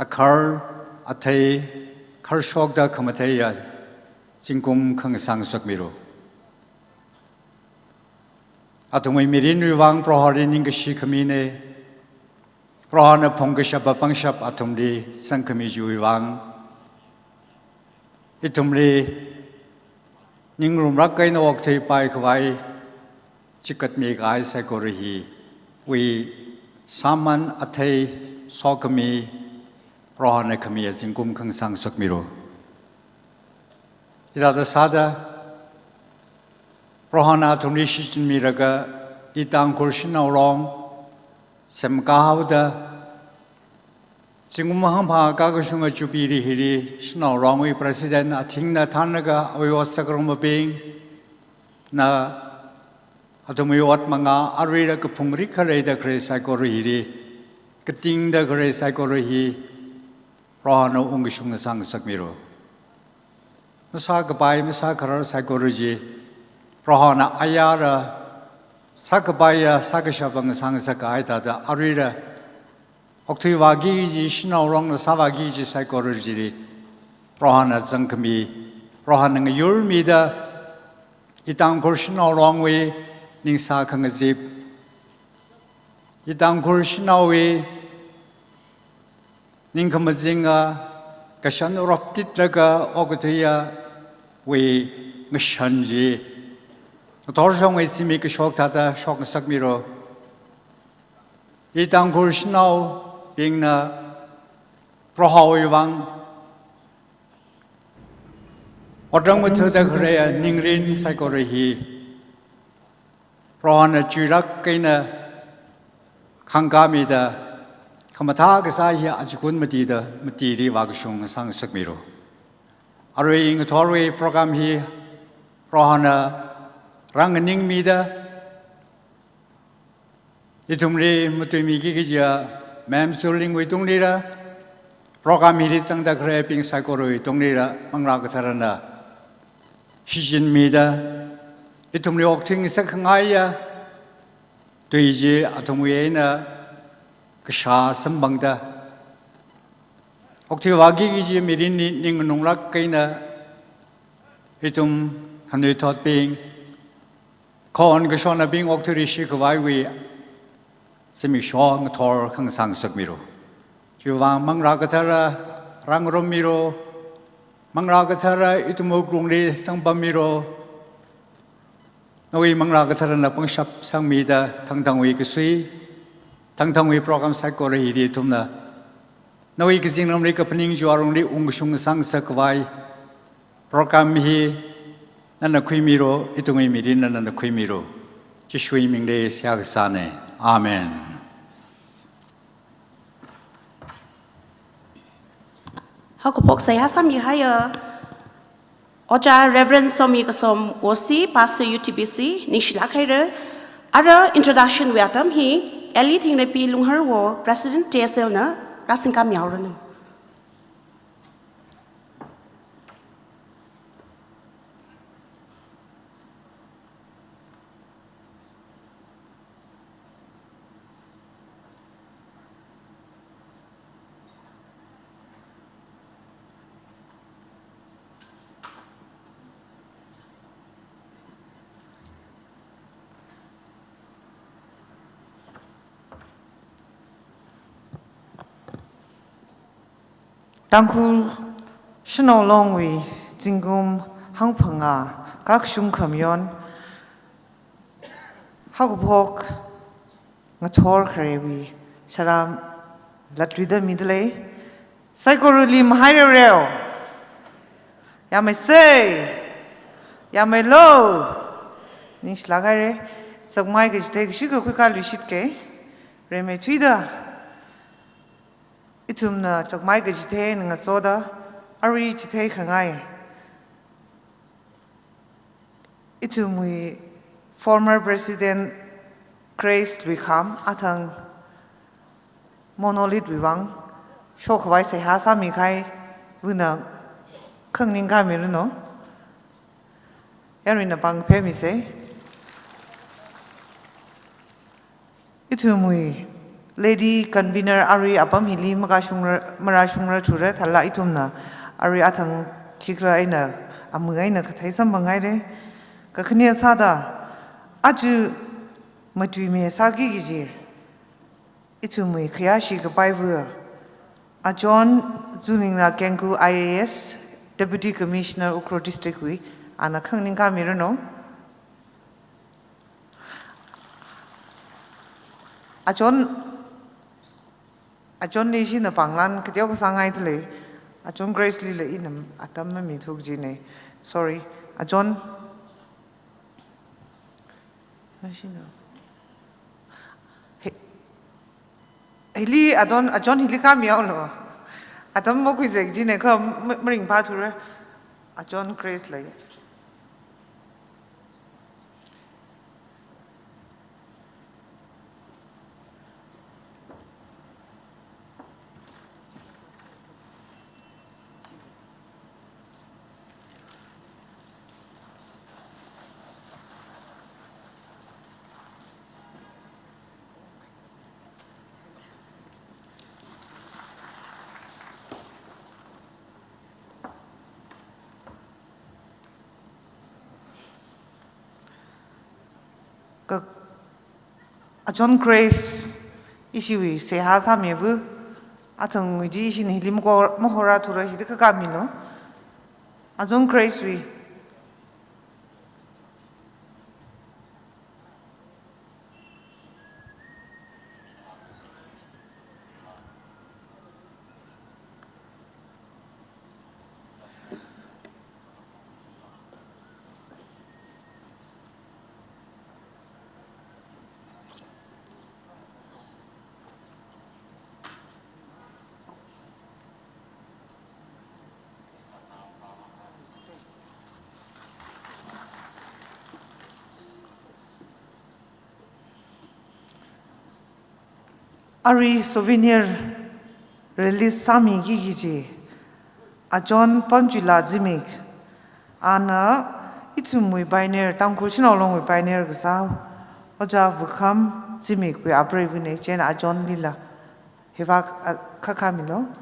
Akhar Atei Karshogda Kamateya Zingkum Kang Sang Sakmiro Atumai Mirin Wang Proharin Ingashi Kamine Prohana Pongashapa Pangshap Atumri Sankami Juiwang Itumri Ningrum Rakai no Okte Pai Kwai Chikat Megai Sakorihi We Saman Atei Sokami Rohana Kami Zingkum Kang Sang Sakmiro Ida the Sada Rohana Tumri Shishin Miraga TANGKHUL SHANAO Long Semkahauda Zingumahamba Gagashunga JUBILEE Hiri Shanao Long We President Atingna Tanaga Oyosakroma Bing Na Atumiwat Manga Arida Kapumrika Reda Kre Saikori Kating the Kre Saikori Rohana Ungishunga Sang Sakmiro Masakabai Masakara Saikoroji Rohana Ayara Sakabaya Sakashabang Sang Sakaita the Arida Oktivagi Shanao Long Savagi Saikoroji Rohana Zankami Rohana Yulmida TANGKHUL SHANAO Long Way Ning Sakangazip TANGKHUL SHANAO Way Ning Kamazinga Kashan Roptitraga Ogatuya We Mishanji Torshong We Simik Shoktata Shok Sakmiro TANGKHUL SHANAO Being na Prohawang Odang with the Korea Ningrin Saikorihi Rohana Jurak Kaina Kangamida Kamatagasaya Ajikun Matida Matiri Wagashung Sang Sakmiro Arraying a Torway program here Rohana Ranganing Mida Itumri Mutumi Gigija Ma'am Suling with Tunglira, Program Hilisang the Craping Sakoro, Tunglira, Mangrakatarana, Shishin Mida, Itumri Octing Sakangaya, Tuiji Atomuena, Kasha Sambangda, Octivagi Mirini Ningunrak Kaina, Itum Hanutot being, Kon Gashona being Octorishi Kawai. Semishong Tor Kang Sang Sakmiro. Juwang Mangragatara Rangromiro Mangragatara Itumogrungli Sangbamiro Noi Mangragatara Napangshap Sangmida Tangtangwi Kisui Tangtangwi program Sakori Tumna Noi Kizinam Rika Pening Juarungli Ungshung Sang Sakwai Program Hi Nana Quimiro Itumi Mirina and the Quimiro Chihui Mingde Siagsane. Amen. Hakupok saya sami haya. Oja Reverend Somi Kasom Osi Pastor UTBC Nishilakhaire. Ara introduction wiatam hi Eli Thingrepi Lunghar wo President TSL na Rasingka Miauranu. TANGKHUL SHANAO Long Way Zingkum Hangpanga Kakshung Kamyon Hakupok Ngator Krewi Saram Latrida Midley Psychorally Mahireo Yamese Yamelo Nish Lagare Sagmai Gistake Shigo Kwika Lishitke Reme Twida Itumna Chokmai Gajite and Soda, Ari Chite Hangai. Itumui former President Grace Luikam Atang Monolith Wivang, Shokwai Sehasa Mikai, Wina Kangninga Miruno, Erina Bang Pemise. Itumui Lady Convener Ari Apam Hili Marashungra Ture, Tala Itumna, Ari Atang Kikra Aina, Amugaina Katesa Mangaire, Kakania Sada, Aju Matui Sagi, Itumi Kayashi Kapaivu, A John Zunina Kenku IAS, Deputy Commissioner Ukhrul District, and a Kangninka Mayirnao. A John Nation the Panglan, Katio Sangai Tele, a John Grace Lilla in Atamami Tugjine. Sorry, a John Hili, a John Hilika Miao. Atam Mokuizek Gine come bring Pature, a John Grace Lay. A John Grace Chihui say has a mevu Atong Muji in Hilimko Mohora to Hidika Camino. A John Grace we Ari souvenir release Sami Gigiji, a John Ponjula Zimik, Anna Itumui Biner, TANGKHUL SHANAO along with Biner Gazao, Oja Vukam Zimik, we are brave in a Jen a John Lilla, Hivak Kakamilo.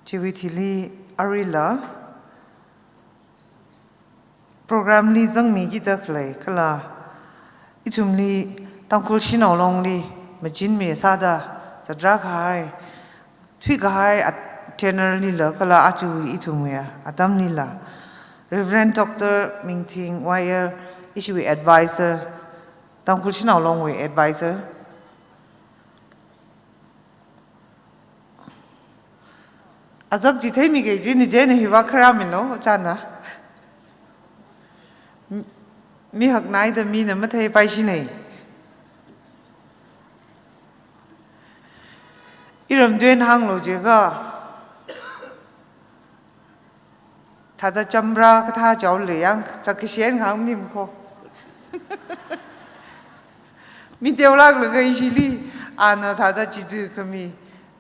Chihui Arila program li zang mi gi dakhlai kala ichumli TANGKHUL SHANAO longli majin me sada zadra khai thui khai at tenor li la kala achui ichumya adam ni la Reverend Dr. Mingting Wire issue advisor TANGKHUL SHANAO longwe advisor Azab jithe mi ge jini jene hiwa khara milo chana mi hak nai da mi na mathai pai shi nei iram duen hang lo je ga thada chambra ka tha chaw le yang chakhisien hang nim kho mi deulak le ga isili ana thada jizu khami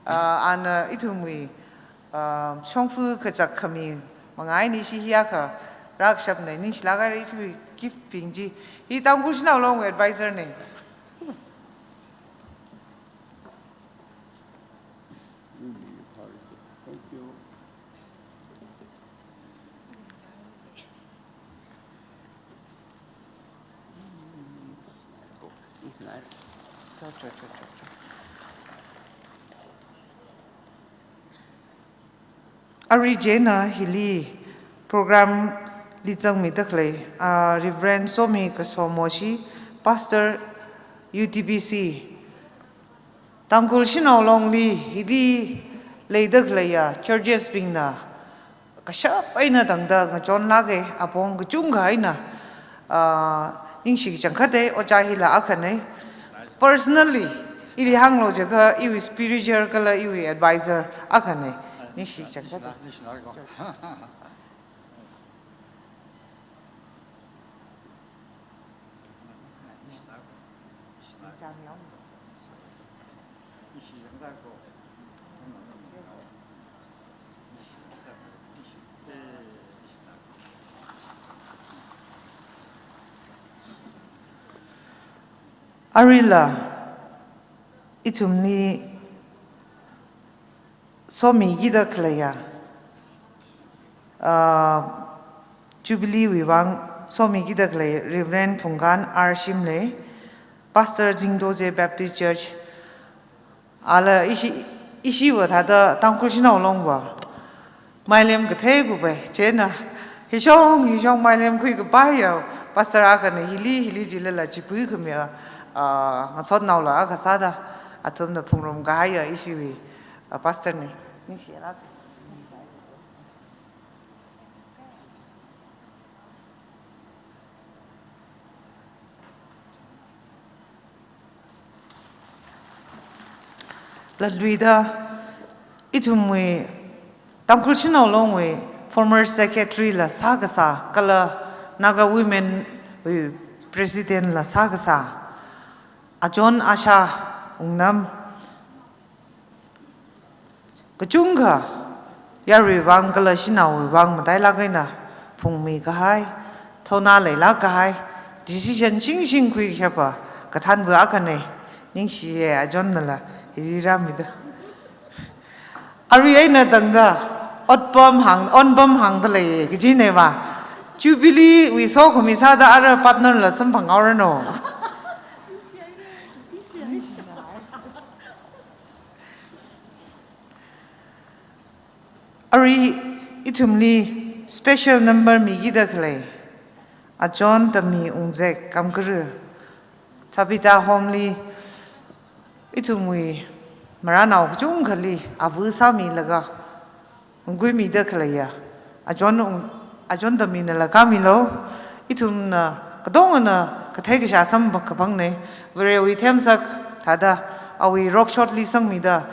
ana itumui Shongfu Kajak Kami, Mangai Nishi Hiaka, Rakshap Nish Lagar Hui, Gift Pingji, he TANGKHUL SHANAO long advisor name. Thank you. Ari Jena Hili program Lijang Mitakle, Reverend Somi Kasomoshi, Pastor UTBC. Tangkhul Shanao Longli, Hidi Leidaklaya, Churches Bingna, Kashap Aina Dangda, John Lage, upon Zingkhai, Ningshi Jankate, Ojahila Akane. Personally, Ili Hanglo Jaka, Iwi spiritual color, Iwi advisor Akane, Nishi Jankate. Arila itumni somi gida klaya Jubilee Wivang somi gida klaya Reverend Pungan R. Shimrei Pastor Jingdoje Baptist Church ala ishi wa thada Tangkhul Shanao longwa mailem gathe gu bai chena hishong mailem khui ga bai ya Pastor akane hili jilala Chihui khmya ngasot naula kasada atum na pungrom gaya ishiwi pastor ni Ladwida itumwe Tangkhul Shanao longwe former secretary la sagasa kala Naga women president la sagasa Ajon Asha Ungnam Kachunga Yari Wangala Shanao Wang Madai Pungmi Kahai Tona Lela Kahai Decision Ching Quick Shapa Katan Buakane Ningshi Ajonala Hiramida Ariana Dangda On Bum Hang the Lay Gijineva Jubilee we saw Kumisada other partner la Sampang Orano. Ari itumli special number mi gidakle a John tami ungzek kamkuru tabita homli itumwi Mayirnao jungkhali avu sami laga ungui mi dakle ya a John tami na lagami lo itumna kadongana kathekisha sam bakapangne where we temsak tada awi rock shortly sang mi da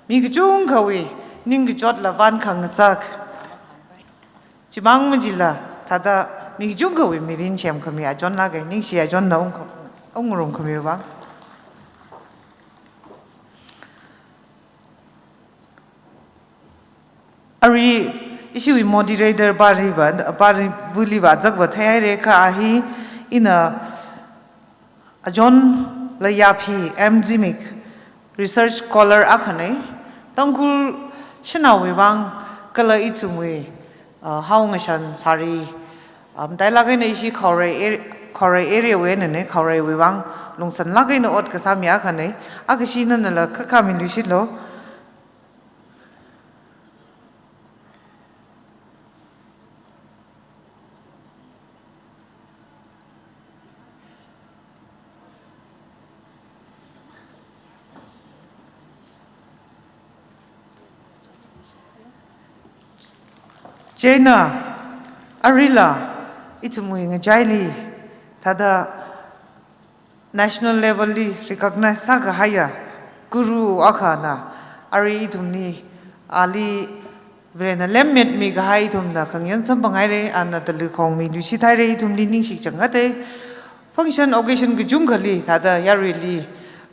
mi jungkhawi Ning jot la van khang sak Chimang Majila Tada Mijunga we Mirin Chem Kamia John Laga Ning Shia John Ongrum Kamiwa Ari issue moderator Bariva Bari Buliva Zagwa Reka Ahi in a John Layapi M. Zimik research scholar Akane Tangkhul Shanao Wivang Kala Itumwe Haungashan Sari Dialogin Ishi Kore area when Kore Wivang Lungsan Lagin Ot Kasamiakane Akashina Nala Kakamin Lushilo Jena Arila Itumwing Jaili Tada national level recognized Saga Haya Guru Akana Ari Itumni Ali Vrena Lemmet Migai Tumna Kanyan Sampangaire and the Lukong Mi Lucitare Tumli Ningshi Changate Function Occasion Gujungali Tada Yarili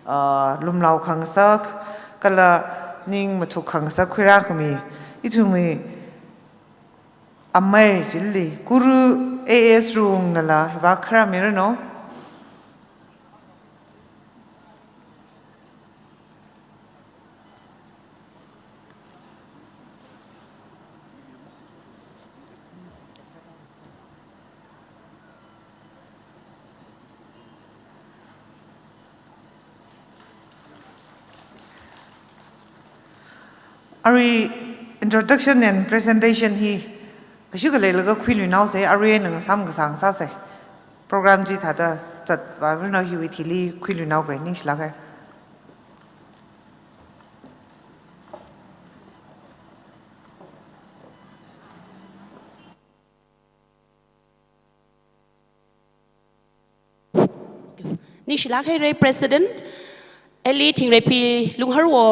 Lumlau Kangsak Kala Ning Matu Kangsak Kirakami Itumi Amai Jilli Guru AS room nala Vakra Mayirnao Ari introduction and presentation he ก็ชื่อกันเลยแล้วก็คุยลุยน้าเสียอารีหนึ่งซ้ำกับสังซาเสียโปรแกรมจีถ้าจะจัดว่าเรื่องเราฮิวทีลีคุยลุยน้ากันนี่สิละกันนี่สิละให้เรย์ President เอลีทิ้งเรย์พีลุงฮาร์วอ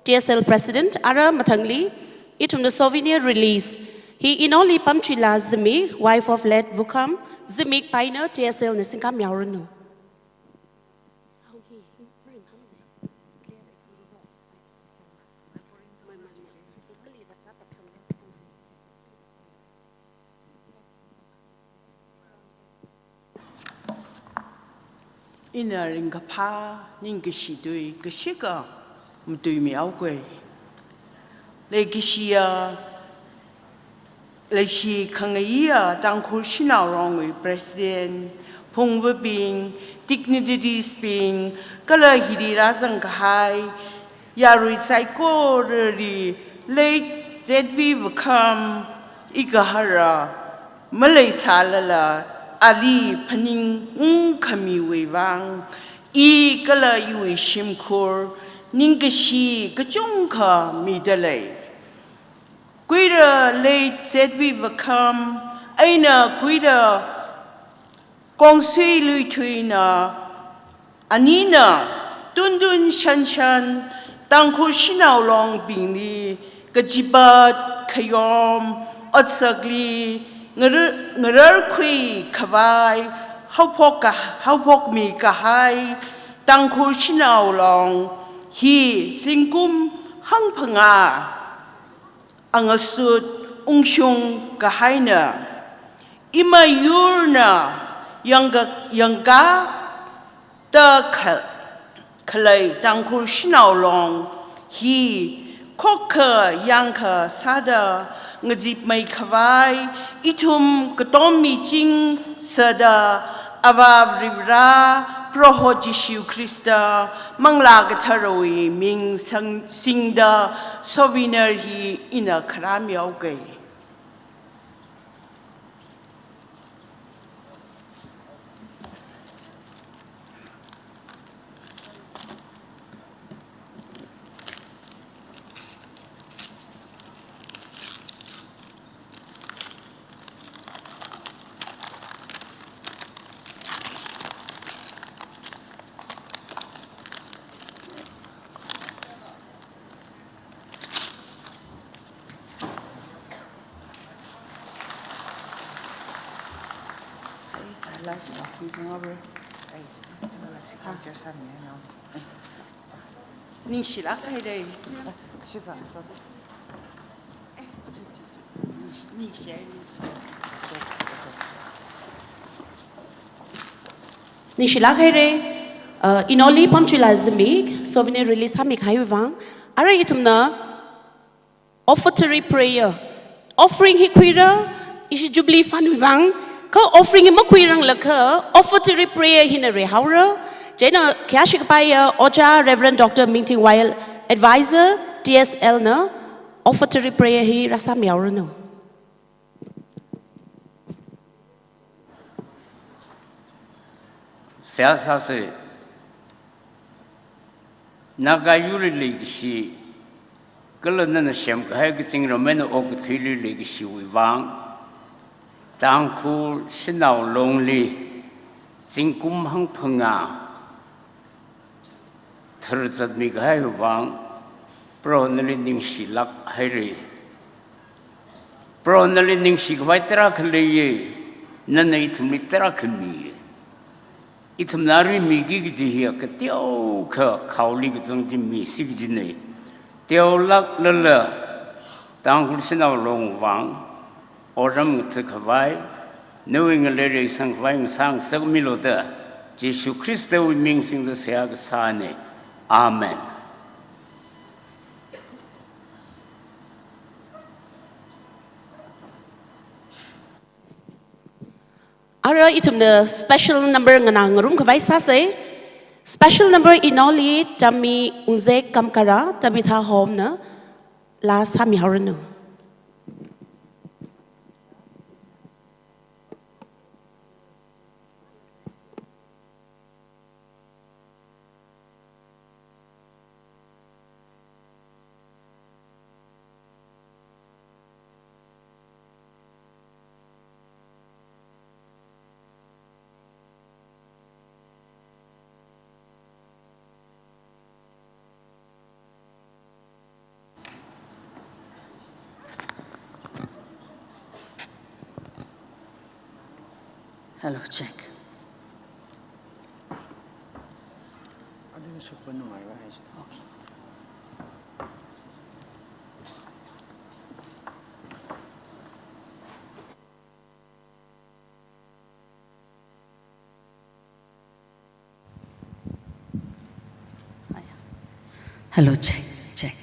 TSL President อารามาทั้งลีอีทุมเดอ souvenir release he Enoli Pamchila Zimik wife of late Vukam Zimik Pioneer TSL ในสิงคโปร์ยาวรนุอินาริงกับพานิ่งกิชิดุยกิชิกะมุตุยมีเอากวยเลยกิชิยาเลยชีขังยียตังคุชินาวรองวิ President พงวบิง dignity speaking ก็เลยฮิริราสังกายยารุยไซโคเรรีเลยเจ็ดวิวคำอีกหาระมาเลยสาลละอาลีพนิงขมีเววังอีก็เลยอยู่ชิมคูร์นิงกชีก็จงขมีเดลัยกุยระเลยเจ็ดวิวคำไอ้น่ะกุยระกองสุยลุยทุยน่ะอันนี้น่ะดุนดุนชันชันตังคุชินาวลองบิงลีกจิบัดขยมอัดสักลีเงรคุยขวายเฮาพกมีกะไฮตังคุชินาวลองฮีสิงกุมหังพงาอังสุดองชุงกะไฮเนอิมายูร์นายังกะตะขเลยตังคุชินาวลองฮีคกเคยังขะซาดางจิบไม่ขวายอิทุมกตอมมีจิงสดาอาวาบริราพระโหจิชิวคริสต์มังลากทารวีมิงสิงดาโซวินเนอร์ฮีอินาครามยาวเกยนี่สิลักให้ได้นี่เสียนี่สิลักให้เรย์Enoli Pamchila Zimik souvenir release ทำอีกให้วังอะไรอีทุมนะ offertory prayer offering ให้คุยระอิชจุบลีฟันวังเขา offering ให้มาคุยรังละเขา offertory prayer ให้นะเรฮาวระเจน่ะแค่ชิกไปอจา Reverend Dr. Mingting Weil advisor TSL นะ offertory prayer ให้รักษาเมียวระเนาะเสียสาสินักยุริลิกชีก็เลยนั่นเชื่อมกับให้กิจเราไม่นอกที่ลิกชีวิวังต่างคู่ฉันเอาลงลีจิงกุมหังพงาทรจัดมีให้วังโปรนลินิงศิลักให้รีโปรนลินิงศิกไว้ตรักเลยนั่นไอ้ทุ่มลิตรักมีอิทุมนารีมีกิจเหียกเตียวเขาลิกจงจิมีสิกิจเนยเตียวลักเลลต่างคนฉันเอาลงวังอรมณ์ทึกไว้นึกว่าเลยสังไว้สังสักมิโลเดอเยซูคริสต์วิมิงสิงห์เสียกษาเนอาเมนAra itum the special number nganang room kawai sase special number Enoli tami unze kamkara tami tha home na la sami harano Hello, check. Hello, check, check.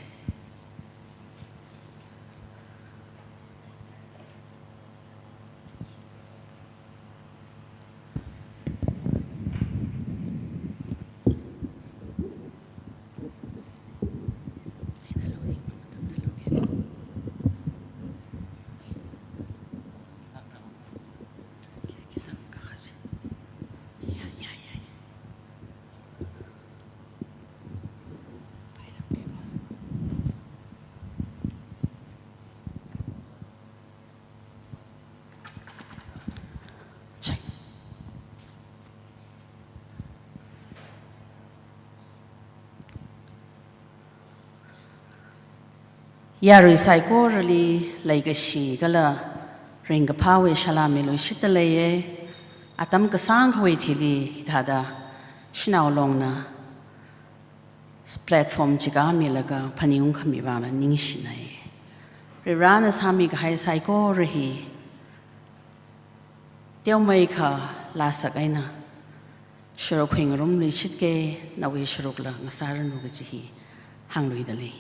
Yari saiko rali like she gala ring a power shalamilo shitalaye atam kasang waitili tada shinao longna platform chigamilaga paniung kamivana ningshinae. Rirana samig high saiko rahi Tiamaika lasagaina Shiroking room li shitke nawe shirokla ngasaran nugajihi hangluidali.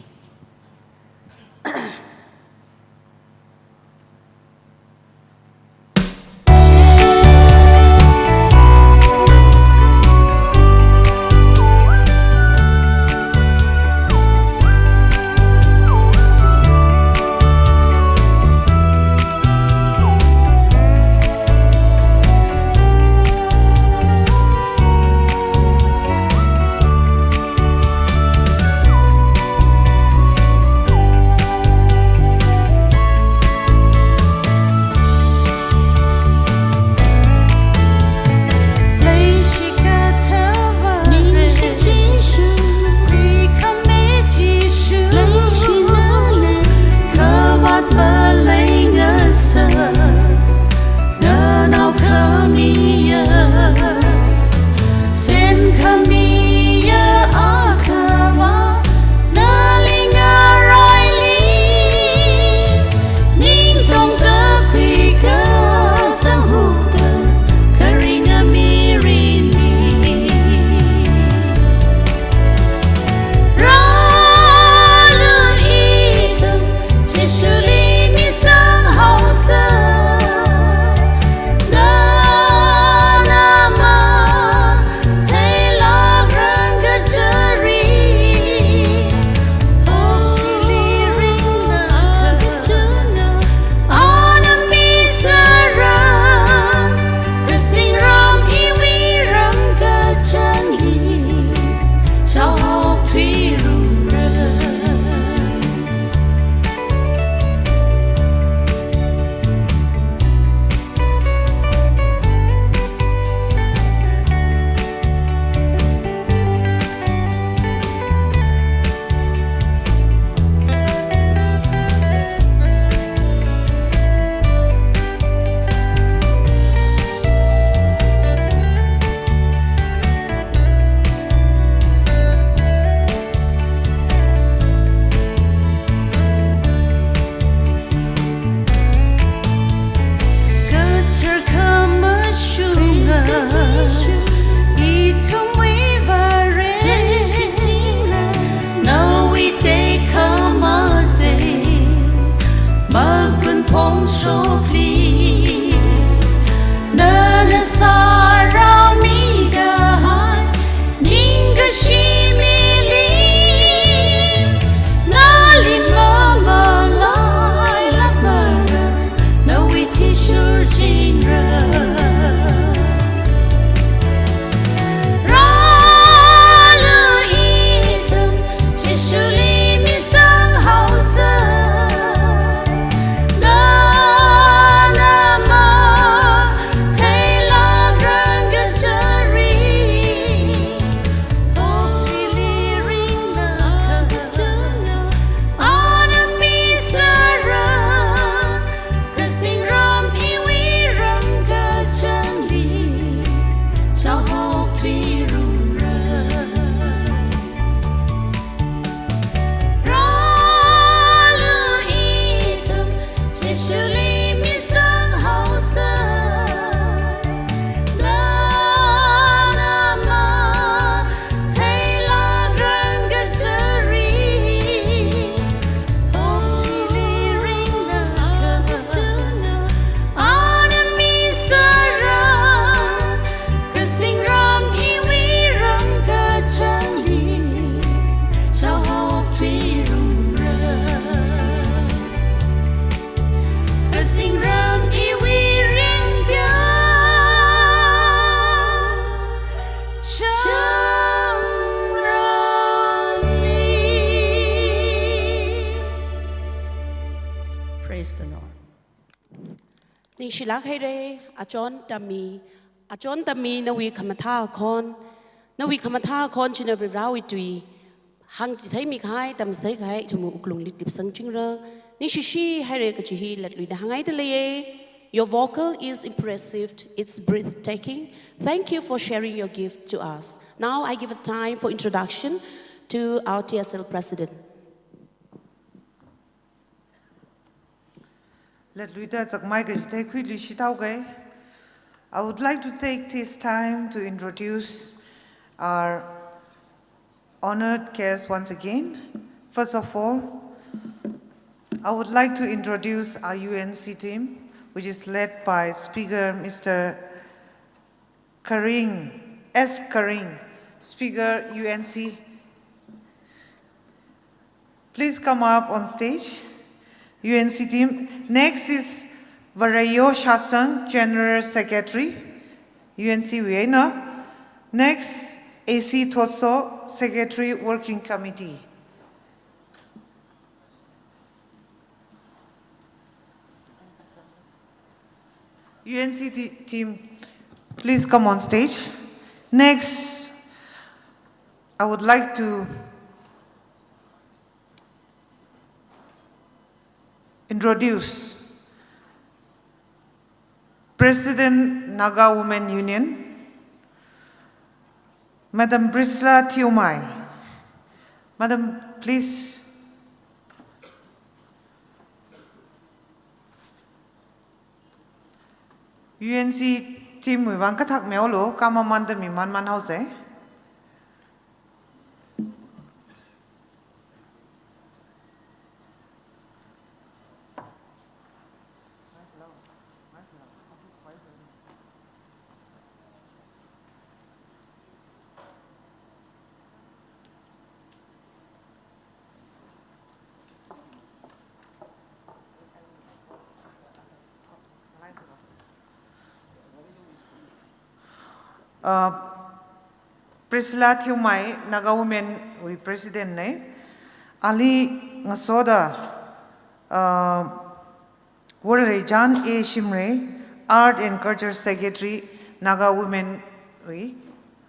ning shilak hai re achon tami na wi khamatha khon na wi khamatha khon china bi rawi tui hang chi thai mi khai tam sai khai thumu uklung lit lip sang ching ra ning shi hai re ka chi hi lat lui da hangai de le. Your vocal is impressive, it's breathtaking. Thank you for sharing your gift to us. Now I give a time for introduction to our TSL President. Let Luita Chakmai Gajitei Lishitauge. I would like to take this time to introduce our honored guests once again. First of all, I would like to introduce our UNC team, which is led by Speaker Mr. S. Karing, Speaker UNC. Please come up on stage, UNC team. Next is Varayo Shasang, General Secretary, UNC Vienna. Next, AC Toso, Secretary Working Committee. UNC team, please come on stage. Next, I would like to introduce President Naga Women Union, Madam Brisla Tiomai. Madam, please. UNC team we want kathak meolo kama manda mi man house. Priscilla Thiumai, Naga Women, we President ne. Ali Ngasoda, Worlejan A. Shimrei, Art and Culture Secretary, Naga Women, we.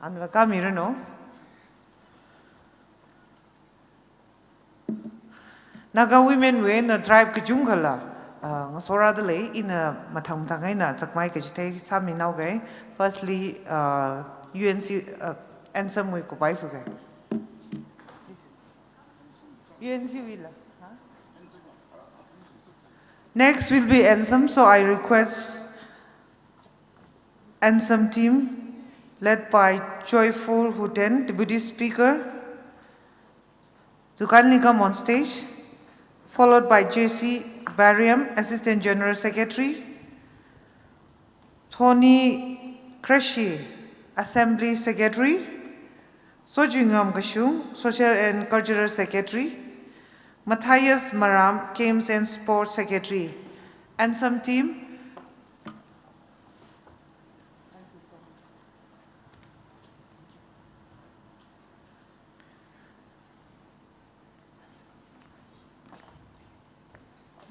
Anlaka Mayirnao. Naga Women, we na tribe Kajungala. Ngasora de lay in a matam tangay Chakmai Kajite Sami Nauge. Firstly, UNC anthem we kupai fuga. UNC will. Next will be anthem, so I request anthem team led by Joyful Huten, Deputy Speaker, to kindly come on stage, followed by JC Bariam, Assistant General Secretary, Tony Kreshi, Assembly Secretary, Sojingam Gashung, Social and Cultural Secretary, Matthias Maram, Games and Sports Secretary, and some team.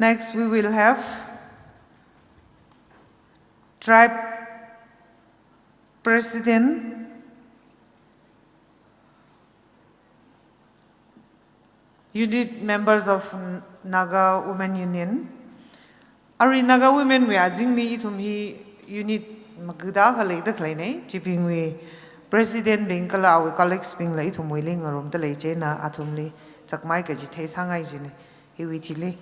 Next, we will have Tribe President, unit members of Naga Women Union. Ari Naga Women we are jingli itumhi unit magda khalai da khlaine chiping we President Bengkala our colleagues being late to Muiling or the Lejena Atumli Chakmai Kajite Sangai Jine Hiwitili.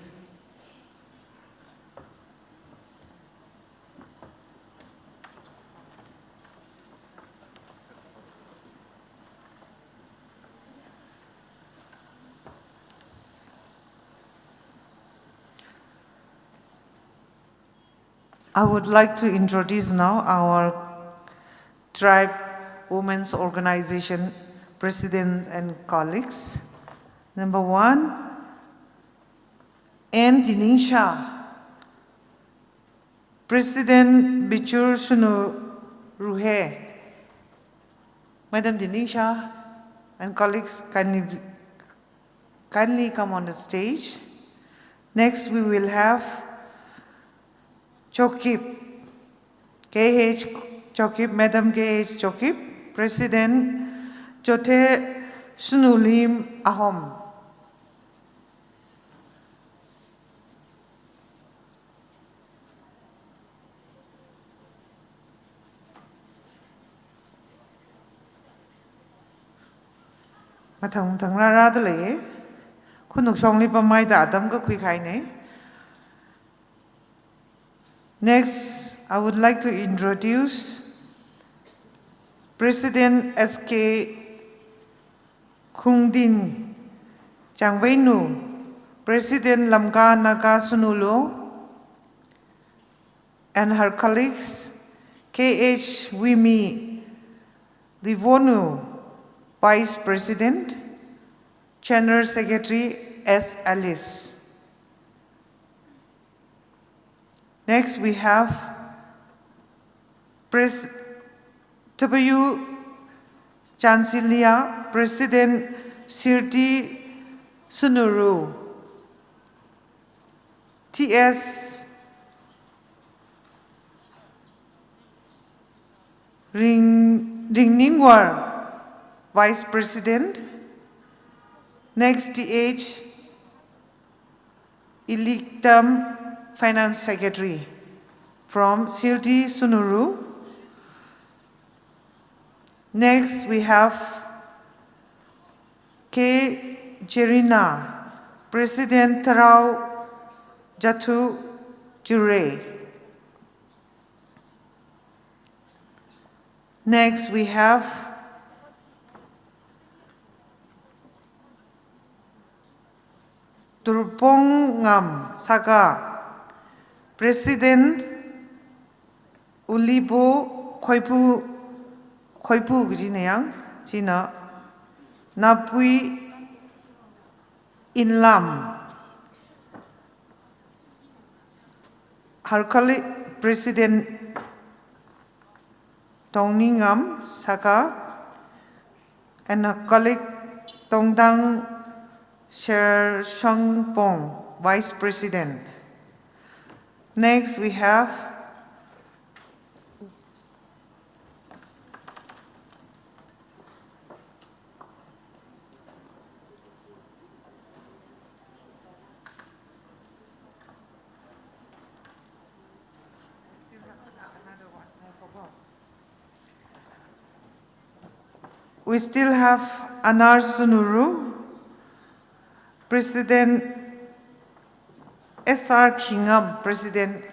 I would like to introduce now our Tribe Women's Organization President and colleagues. Number 1, Anne Diningsha, President Bichur Sunu Ruhe. Madam Diningsha and colleagues kindly come on the stage. Next we will have Chokip, KH Chokip, Madam KH Chokip, President Jothe Sunulim Ahom. Mathang thang ra da le khunuk song li pamai da adam ka khui khai ne. Next, I would like to introduce President SK Khungdin Changwainu, President Lamga Naga Sunulo, and her colleagues, KH Wimi Livonu, Vice President, General Secretary S. Alice. Next, we have W. Chansilia, President Sirti Sunuru, T.S. Ringningwar, Vice President. Next, T.H. Iliktam, Finance Secretary from Sirti Sunuru. Next, we have K. Jerina, President Tarau Jatu Jure. Next, we have Turpongam Saga, President Ulibo Khoipu Gijinayang, China, Napui Inlam, her colleague President Tongningam Saka, and her colleague Tongdang Sher Shangpong, Vice President. Next, we have we still have Anar Sunuru, President S.R. Kingam, President.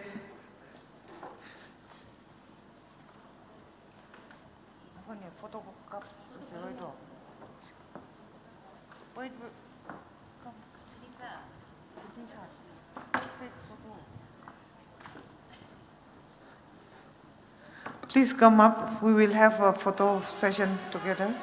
Please come up. We will have a photo session together.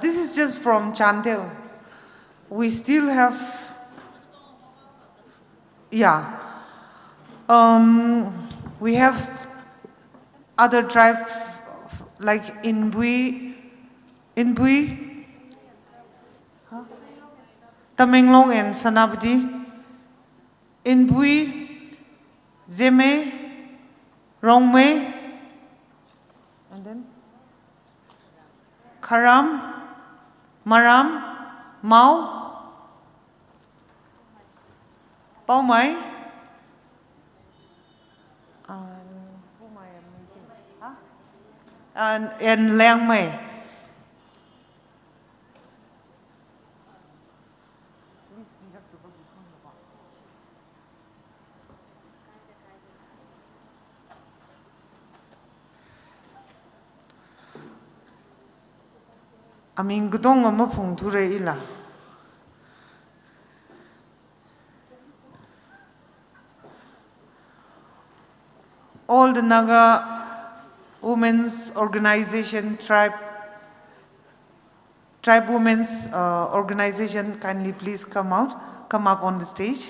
This is just from Chandel. We still have, we have other tribe like Inbui, Tamenglong and Sanabdi, Inbui, Zeme, Rongme, and then Karam, Maram, Mao, Paumai, and Liangmei. Amin gudong ama phung thure ila. All the Naga women's organization, tribe Tribe Women's organization, kindly please come up on the stage.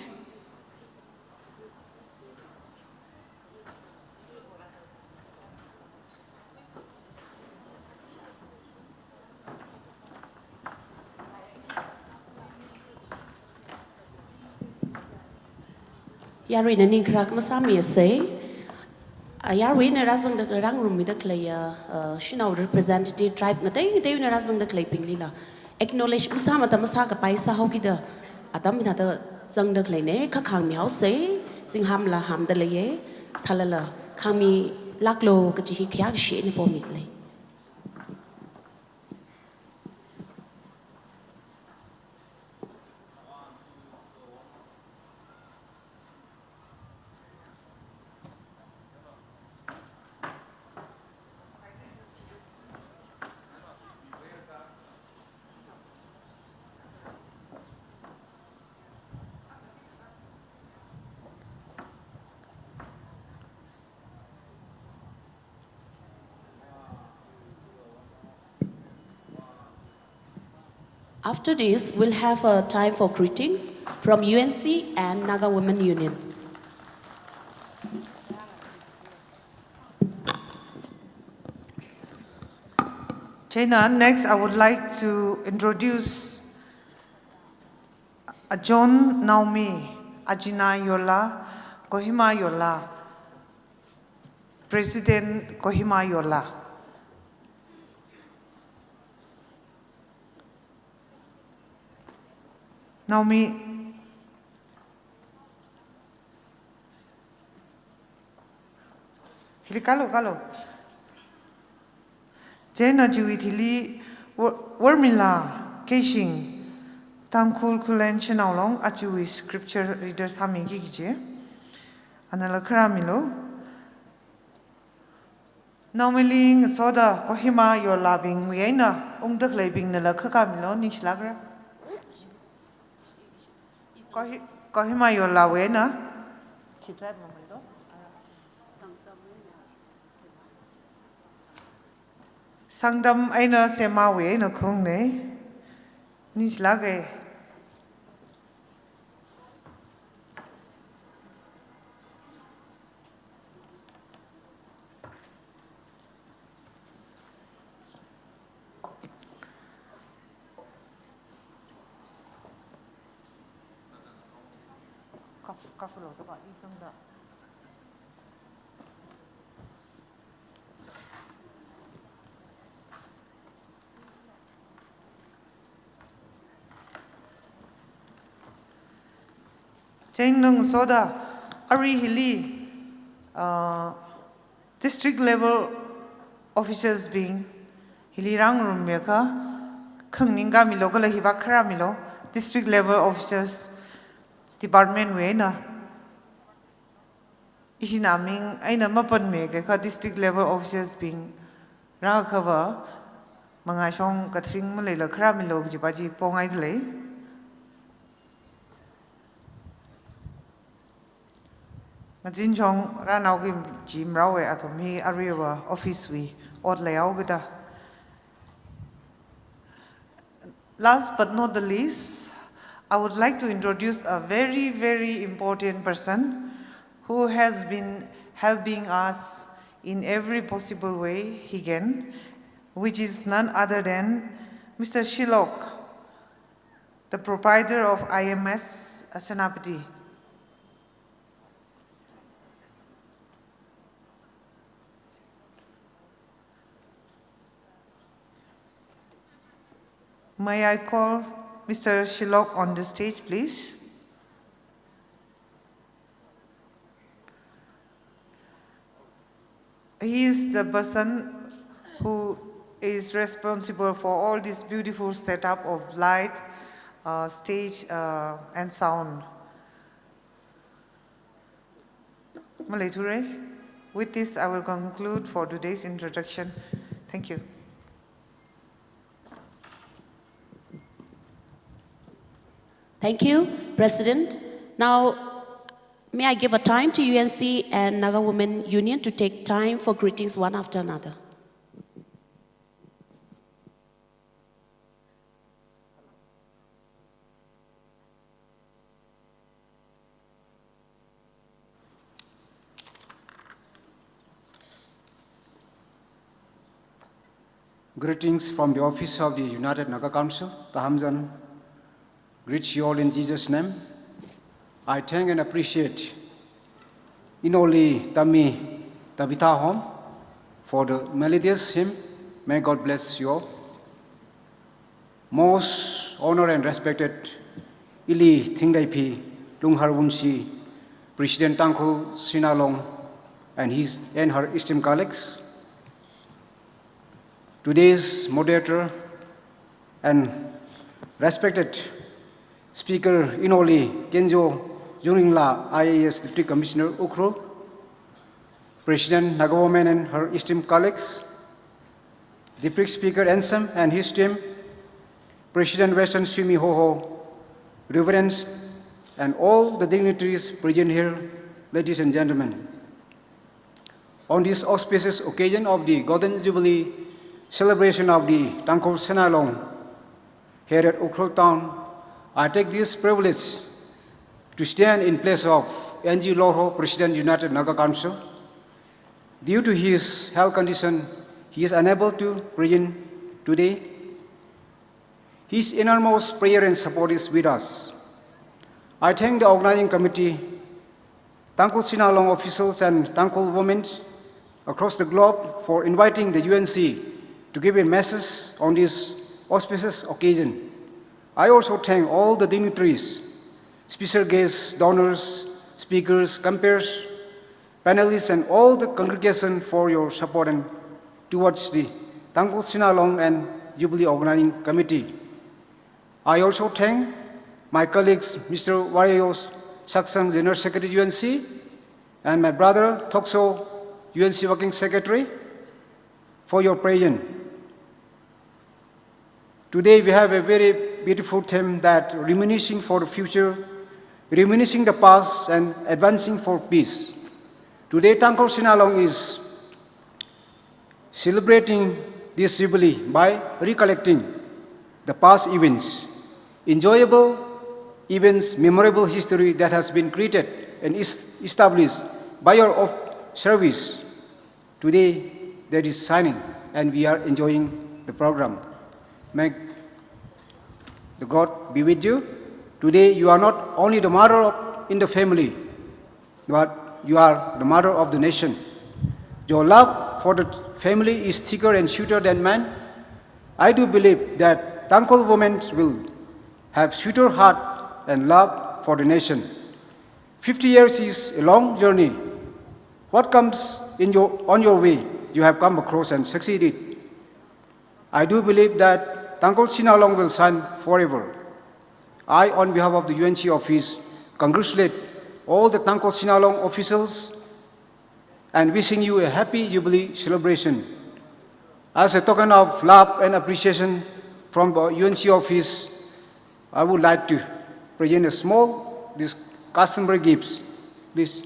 Yari na ningkrak masami say. Yari na razang the rang room with the clay. Shanao representative tribe na they na razang the clay pinglila. Acknowledge masama ta masaka paisa hokida. Adam na the zang the clay ne kakang mi house say. Zingham la ham the laye. Talala kami laklo kachihi kyak shi ne pomitle. After this, we'll have a time for greetings from UNC and Naga Women Union. Chena, next I would like to introduce John Naomi Ajina Yola Kohima Yola, President Kohima Yola. Naomi, Kalo. Jena Juwithili Warmila Keishing TANGKHUL Shanao Achui Scripture Readers Hamingi Gije Anala Karamilo Naomi Soda Kohima your labing Wiena the Labing Nala Kakamilo Nishlagra Kohima your lawena. Sangdam aina semawe na kungne nislage. Kafulo to ba itongda. Jengnung soda Ari Hili district level officers being Hilirang Rumbeka Kungninga Milo Gola Hivakara Milo district level officers department Wena Ishinaming Aina Mapan Mega district level officers being Rakava Mangashong Katring Malela Kramilo Jibaji Pongaidle. Majinchong Ranau Jim Rawe Atomi Ariwa office we or Layaugada. Last but not the least, I would like to introduce a very, very important person who has been helping us in every possible way he can, which is none other than Mr. Shilok, the proprietor of IMS Senapati. May I call Mr. Shilok on the stage, please? He is the person who is responsible for all this beautiful setup of light, stage, and sound. Malay, with this, I will conclude for today's introduction. Thank you. Thank you, President. Now, may I give a time to UNC and Naga Women Union to take time for greetings one after another. Greetings from the office of the United Naga Council. Tahamjan greets you all in Jesus' name. I thank and appreciate Enoli Tami Tabitha Hom for the melodious hymn. May God bless you all. Most honored and respected Ili Thingdaipi Lunghar Wunsi, President TANGKHUL SHANAO and her esteemed colleagues, today's moderator and respected Speaker Enoli Kenjo Juningla IAS Deputy Commissioner Ukhrul, President Nagawoman and her esteemed colleagues, Deputy Speaker Ensam and his team, President Western Sumi Hoho, Reverends, and all the dignitaries present here, ladies and gentlemen. On this auspicious occasion of the Golden Jubilee celebration of the TANGKHUL SHANAO here at Ukhrul town, I take this privilege to stand in place of NG Loro, President United Naga Council. Due to his health condition, he is unable to present today. His innermost prayer and support is with us. I thank the organizing committee, TANGKHUL SHANAO officials and TANGKHUL women across the globe for inviting the UNC to give a message on this auspicious occasion. I also thank all the dignitaries, special guests, donors, speakers, compares, panelists, and all the congregation for your support and towards the TANGKHUL SHANAO and Jubilee Organizing Committee. I also thank my colleagues, Mr. Warayos Saksang, General Secretary UNC, and my brother Thokso, UNC Working Secretary, for your presence. Today we have a very beautiful theme that reminiscing for the future, reminiscing the past, and advancing for peace. Today TANGKHUL SHANAO is celebrating this jubilee by recollecting the past events, enjoyable events, memorable history that has been created and established by your service. Today that is shining and we are enjoying the program. May the God be with you. Today you are not only the mother in the family, but you are the mother of the nation. Your love for the family is thicker and sweeter than man. I do believe that TANGKHUL women will have sweeter heart and love for the nation. 50 years is a long journey. What comes on your way, you have come across and succeeded. I do believe that TANGKHUL SHANAO will shine forever. I, on behalf of the UNC office, congratulate all the TANGKHUL SHANAO officials and wishing you a happy Jubilee celebration. As a token of love and appreciation from the UNC office, I would like to present a small, this customary gifts. Please.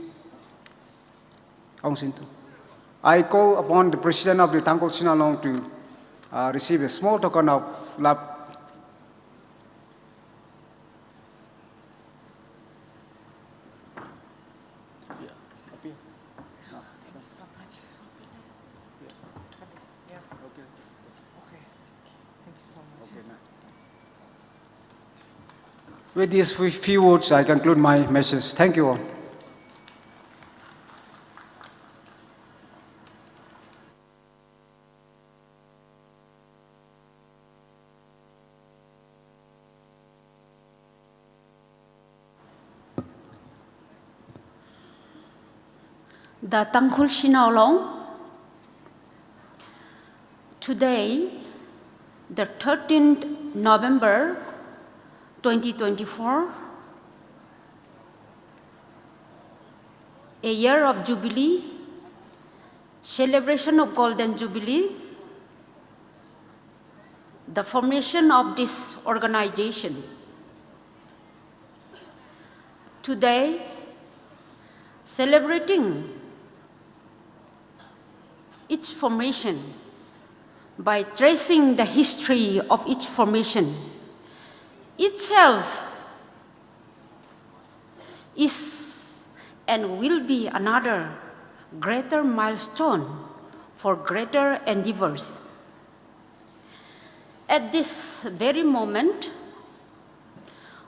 I call upon the President of the TANGKHUL SHANAO to receive a small token of love. With these few words, I conclude my message. Thank you all. The TANGKHUL SHANAO. Today, the 13th November 2024, a year of Jubilee, celebration of Golden Jubilee, the formation of this organization. Today, celebrating each formation by tracing the history of each formation itself is and will be another greater milestone for greater endeavors. At this very moment,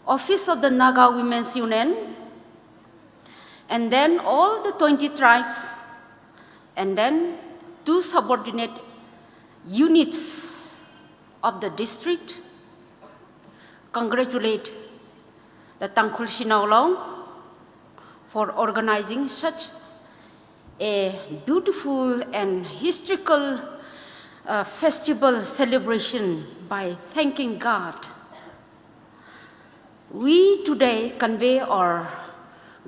Office of the Naga Women's Union, and then all the 20 tribes, and then 2 subordinate units of the district congratulate the TANGKHUL SHANAO for organizing such a beautiful and historical festival celebration by thanking God. We today convey our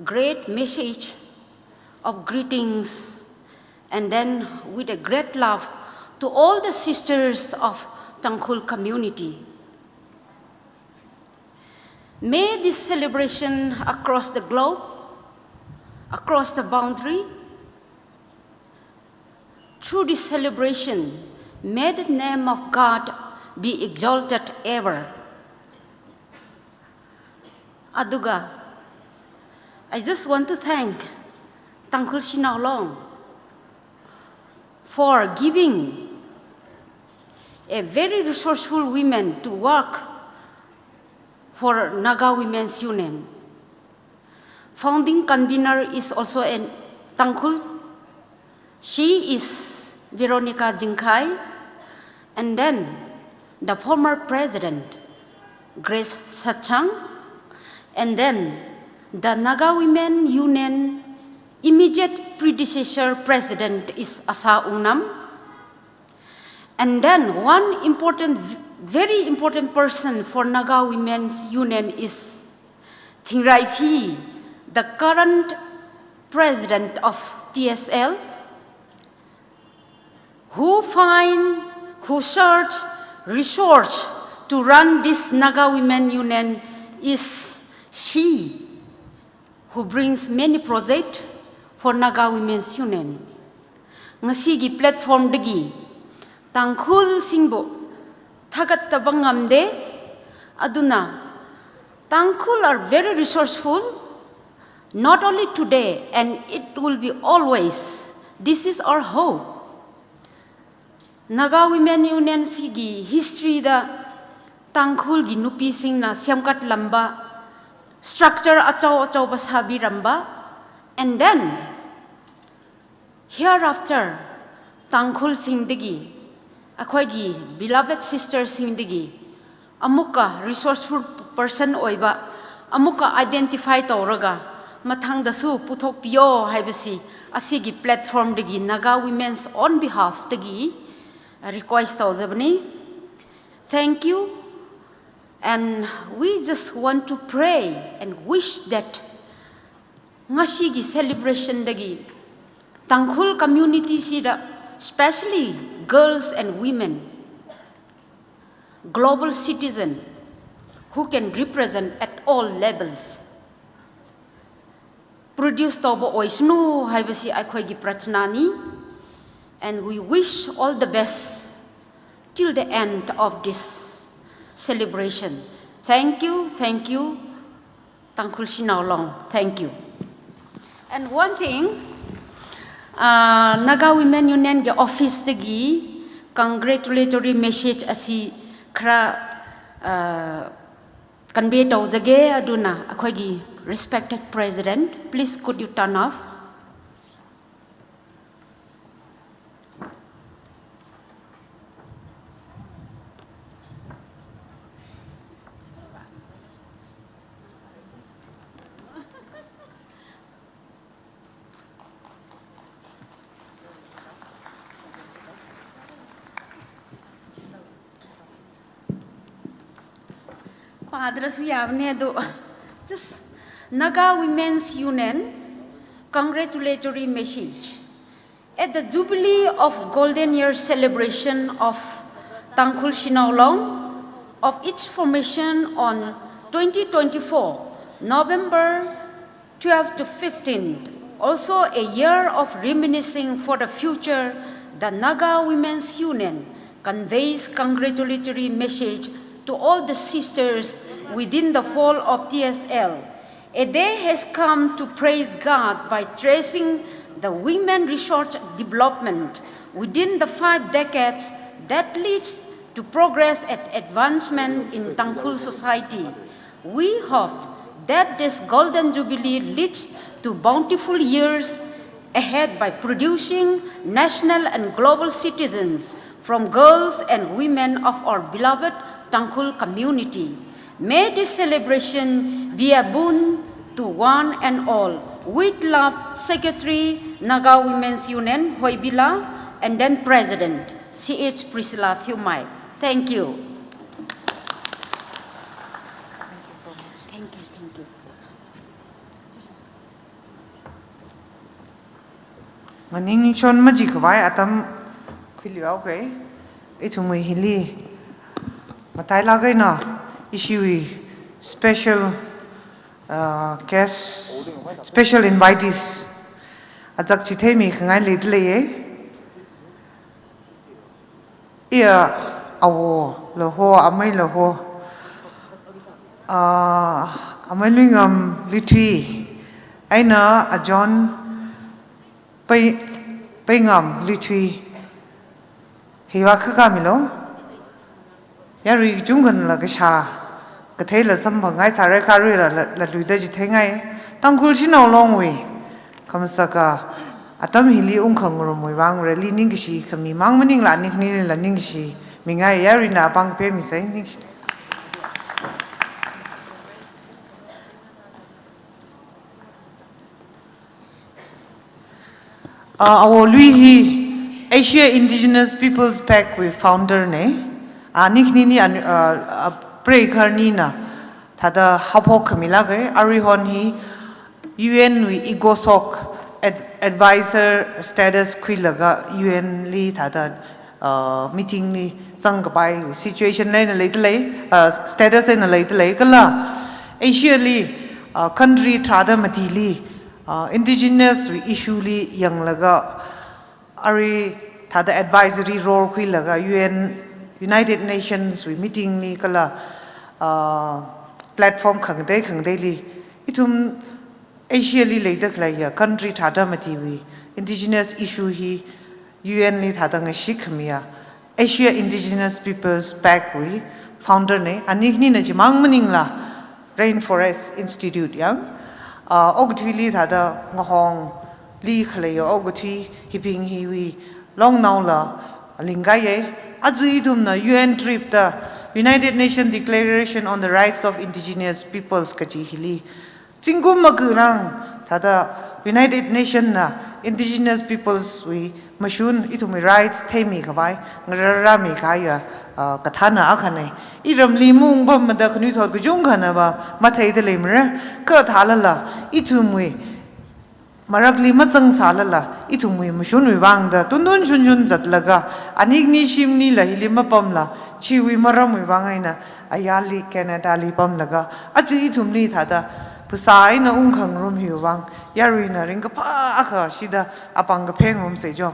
great message of greetings and then with a great love to all the sisters of TANGKHUL community. May this celebration across the globe, across the boundary, through this celebration, may the name of God be exalted ever. Aduga, I just want to thank TANGKHUL SHANAO for giving a very resourceful women to work for Naga Women's Union. Founding convener is also a TANGKHUL. She is Veronica Zingkhai, and then the former president, Grace Sachang, and then the Naga Women Union immediate predecessor president is Asa Ungnam. And then one important, very important person for Naga Women's Union is Thingrai Phi, the current president of TSL, who search resource to run this Naga Women Union is she who brings many projects for Naga Women's Union. Ngasigi platform dagi TANGKHUL singbo thagat tabang ngamde aduna TANGKHUL are very resourceful, not only today and it will be always. This is our hope. Naga Women Union sigi history da TANGKHUL gi nupi sing na siamkat lamba structure achau basabi ramba, and then hereafter TANGKHUL sing digi akhoi gi beloved sister sing digi amuka resourceful person oiba amuka identify tawraga mathang dasu puthok piyo haibasi asigi platform digi Naga Women's on behalf digi request tawjabani. Thank you, and we just want to pray and wish that ngashigi celebration dagi TANGKHUL community sida, especially girls and women, global citizens who can represent at all levels, produce tawbo oisnu haibasi akhoi gi prathnani. And we wish all the best till the end of this celebration. Thank you, TANGKHUL SHANAO. Thank you. And one thing, Naga Women Union ge office dagi congratulatory message asi khara convey tawjage aduna akhoi gi respected president, please could you turn off? Just Naga Women's Union congratulatory message. At the Jubilee of Golden Year celebration of TANGKHUL SHANAO of its formation on 2024, November 12th to 15th, also a year of reminiscing for the future, the Naga Women's Union conveys congratulatory message to all the sisters within the whole of TSL. A day has come to praise God by tracing the women resource development within the 5 decades that leads to progress and advancement in Tangkhul society. We hope that this Golden Jubilee leads to bountiful years ahead by producing national and global citizens from girls and women of our beloved Tangkhul community. May this celebration be a boon to one and all. With love, Secretary, Naga Women's Union, Hoybila, and then President, C.H. Priscilla Thumai. Thank you. Thank you. Maning chon maji kwai atam khiliao kai itumui hili matai lagai na issue special guest special invitees ajak chithei mi khangai lidle ye ia awo lo ho amai lo ho amai lingam litwi aina a John Pai ngam litwi hiwa khaka milo yari jungkan la gasha kathei la sam bangai sare kari la luida ji thengai Tangkhul Shanao longwi kamsaka atam hili ungkhang romoi wang rally ning gishi khami mangmaning la nikni la ning gishi mingai yari na bang pe mi sai ning our Lui Asia Indigenous Peoples Pact we founder ne nikni ni pray karni na thada hapho khamila gai arihon hi UN we igosok advisor status khuilaga UN li thada meeting ni changbai situation lai na leitlei status na leitlei kala Asia li country thada matili indigenous we issue li yang laga ari thada advisory role khui laga United Nations we meeting ni kala platform khangdei li itum Asia li leidak la ya country thada mati we indigenous issue hi UN li thada ngashi khmia Asia Indigenous Peoples Pact we founder ne anikni na jimang maning la Rainforest Institute yang ogthili thada ngahong li khleyo ogthi hiping hiwi long now la lingaye ajui dumna UN trip the United Nations Declaration on the Rights of Indigenous Peoples kachi hili chingum magurang thada United Nations na Indigenous Peoples we mashun itumi rights themi khabai ngarami kaya kathana akhane iramli mung bam da khni thot gujung khana ba mathai de lemra ka thalala itumui marakli machang salala itumui mushunui wangda tundun shunjun zatlaga anigni shimni la hilima pamla chiwi maramui wangaina ayali Canada li pamlaga achi itumni thada pusai na ungkhang rum hiwang yarina ringa pha akha shida apanga phengum sejo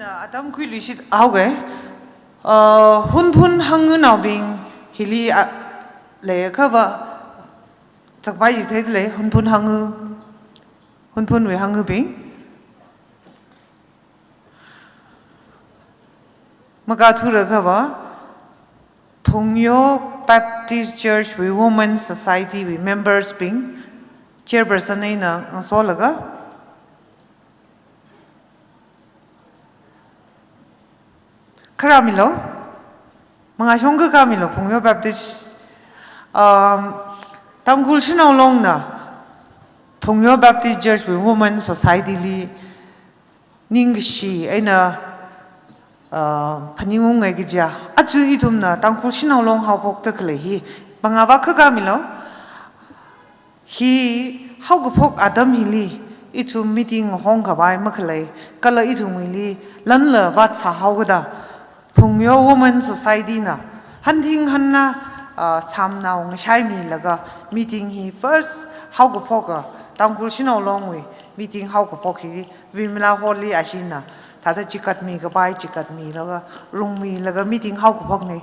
Adam kui lishit auge hun hangu now being hili le kaba chakbai ji thai le hun we hangu being magathura kaba Phongyo Baptist Church we Women's Society we members being chairperson na solaga Karamilo, mga shongga kamilo, Phongyo Baptist, Tangkhul Shanao long na, Phongyo Baptist Church with Women Society li, Ningshi, aina, Panimung egija, Achu itum na, Tangkhul Shanao long hawpok taklehi, mga waka kamilo, he hawgapok Adam hili, itum meeting hong kabai makalay, kala itum hili, lanla wat sa hawgada, Phongyo Women Society na hunting hanna samna ong shai mi laga meeting hi first how go poka Tangkhul Shanao long we meeting how go poki Vimla Holi ashina tada chikat mi ga bai chikat mi laga rung mi laga meeting how go pok ne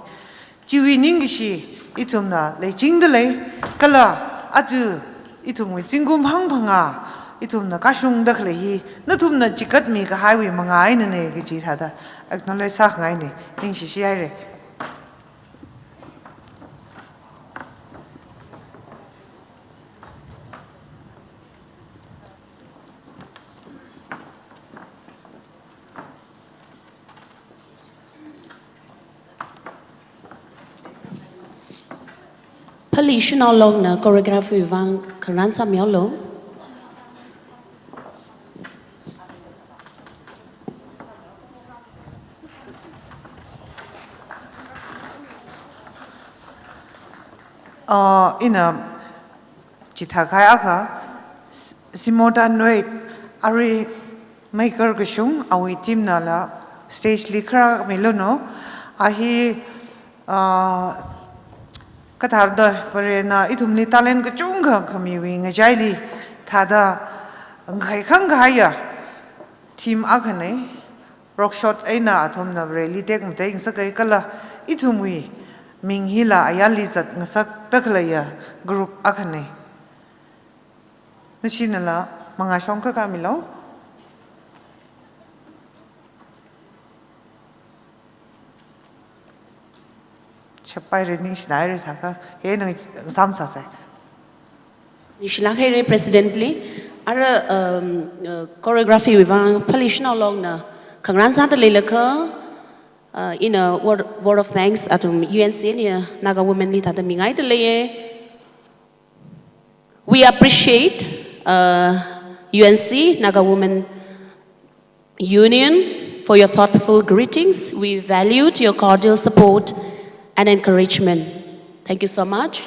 Chihui ning shi itum na le ching de le kala aju itum jingum hang phanga itum na kashung dakhle hi na tum na chikat mi ka highway mangai na ne ki chi thada acknowledge sa ngai ne ning shi shi ai re Pali Shanao long na choreography vang karan sa miao lo. Ina chithakai aka simultan wait ari maker kishung awi team nala stage likra milono ahi kathar da parena itumni talent ka chungha khami wi ngajaili thada ngai khang gaya team akhane rock shot aina athom na rally tek mtai sakai kala itumwi minghila ayali zat ngasak takhlaya group akhane nashinala manga shongka kamilo chapai rening snai thaka he nang samsa sai Nishlakhe presidently ara choreography vang Pali Shanao long na karan sa dalilaka in a word of thanks atum UNC Naga women li thada mingai dalaye. We appreciate UNC Naga Women Union for your thoughtful greetings. We valued your cordial support and encouragement. Thank you so much.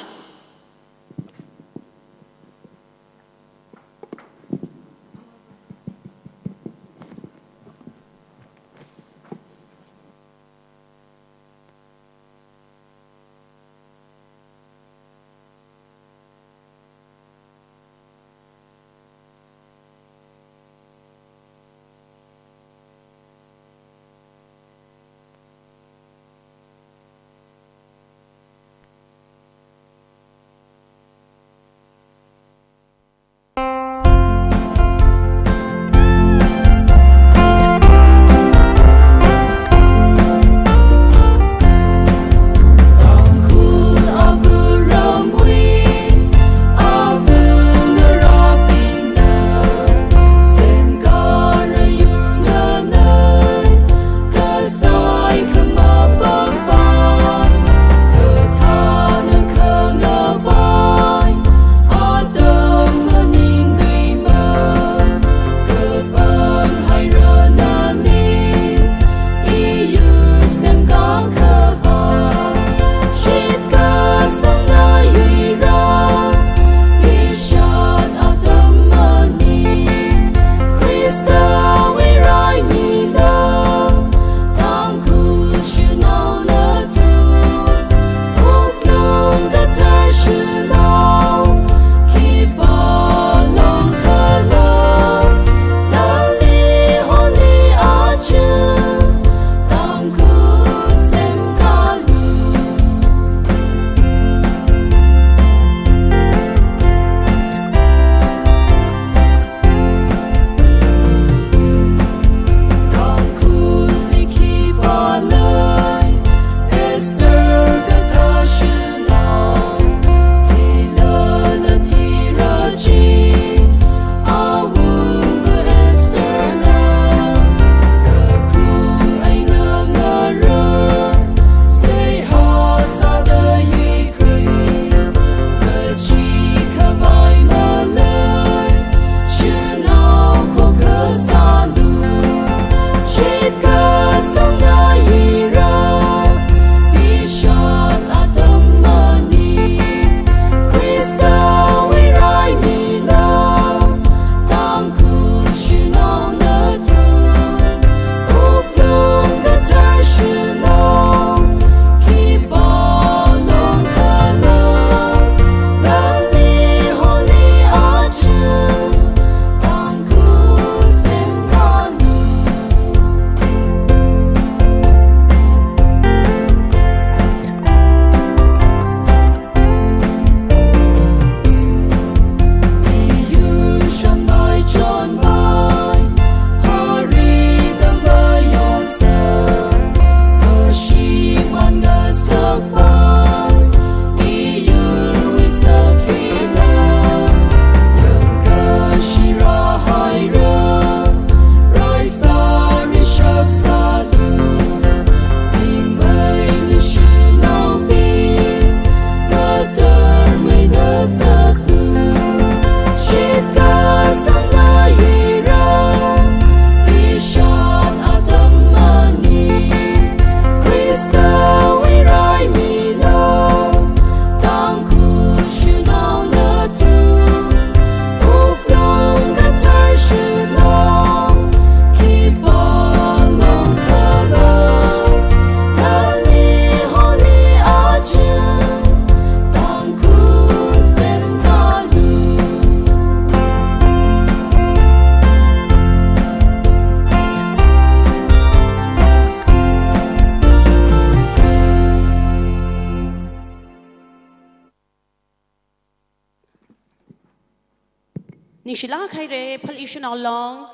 Nishila Kaire, Pollution along,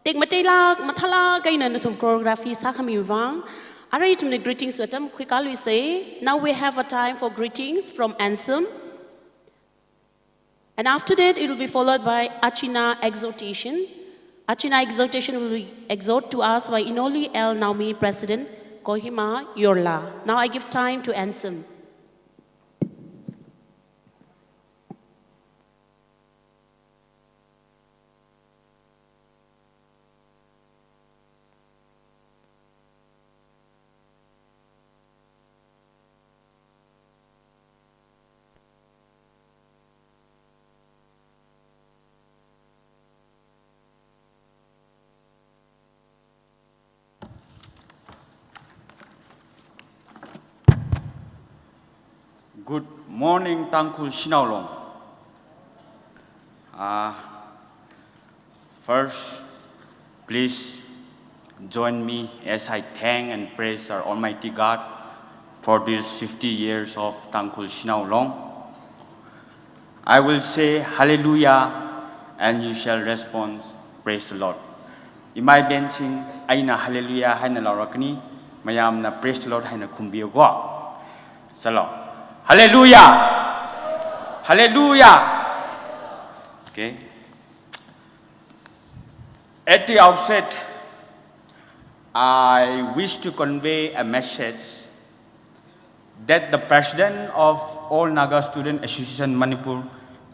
Take Matela, Matala, Gaina, choreography, Sakami Vang. I read the greetings to them. Quickly we say, now we have a time for greetings from Ansem. And after that, it will be followed by Achina exhortation. Achina exhortation will be exhort to us by Enoli.Eliza President Kohima Yorla. Now I give time to Ansem. Good morning, TANGKHUL SHANAO. First, please join me as I thank and praise our Almighty God for these 50 years of TANGKHUL SHANAO. I will say Hallelujah, and you shall respond, Praise the Lord. In my dancing, Aina Hallelujah, Haina Laurakani, Mayamna Praise the Lord, Haina Kumbiogwa. Salam. Hallelujah! Hallelujah! Okay. At the outset, I wish to convey a message that the President of All Naga Student Association Manipur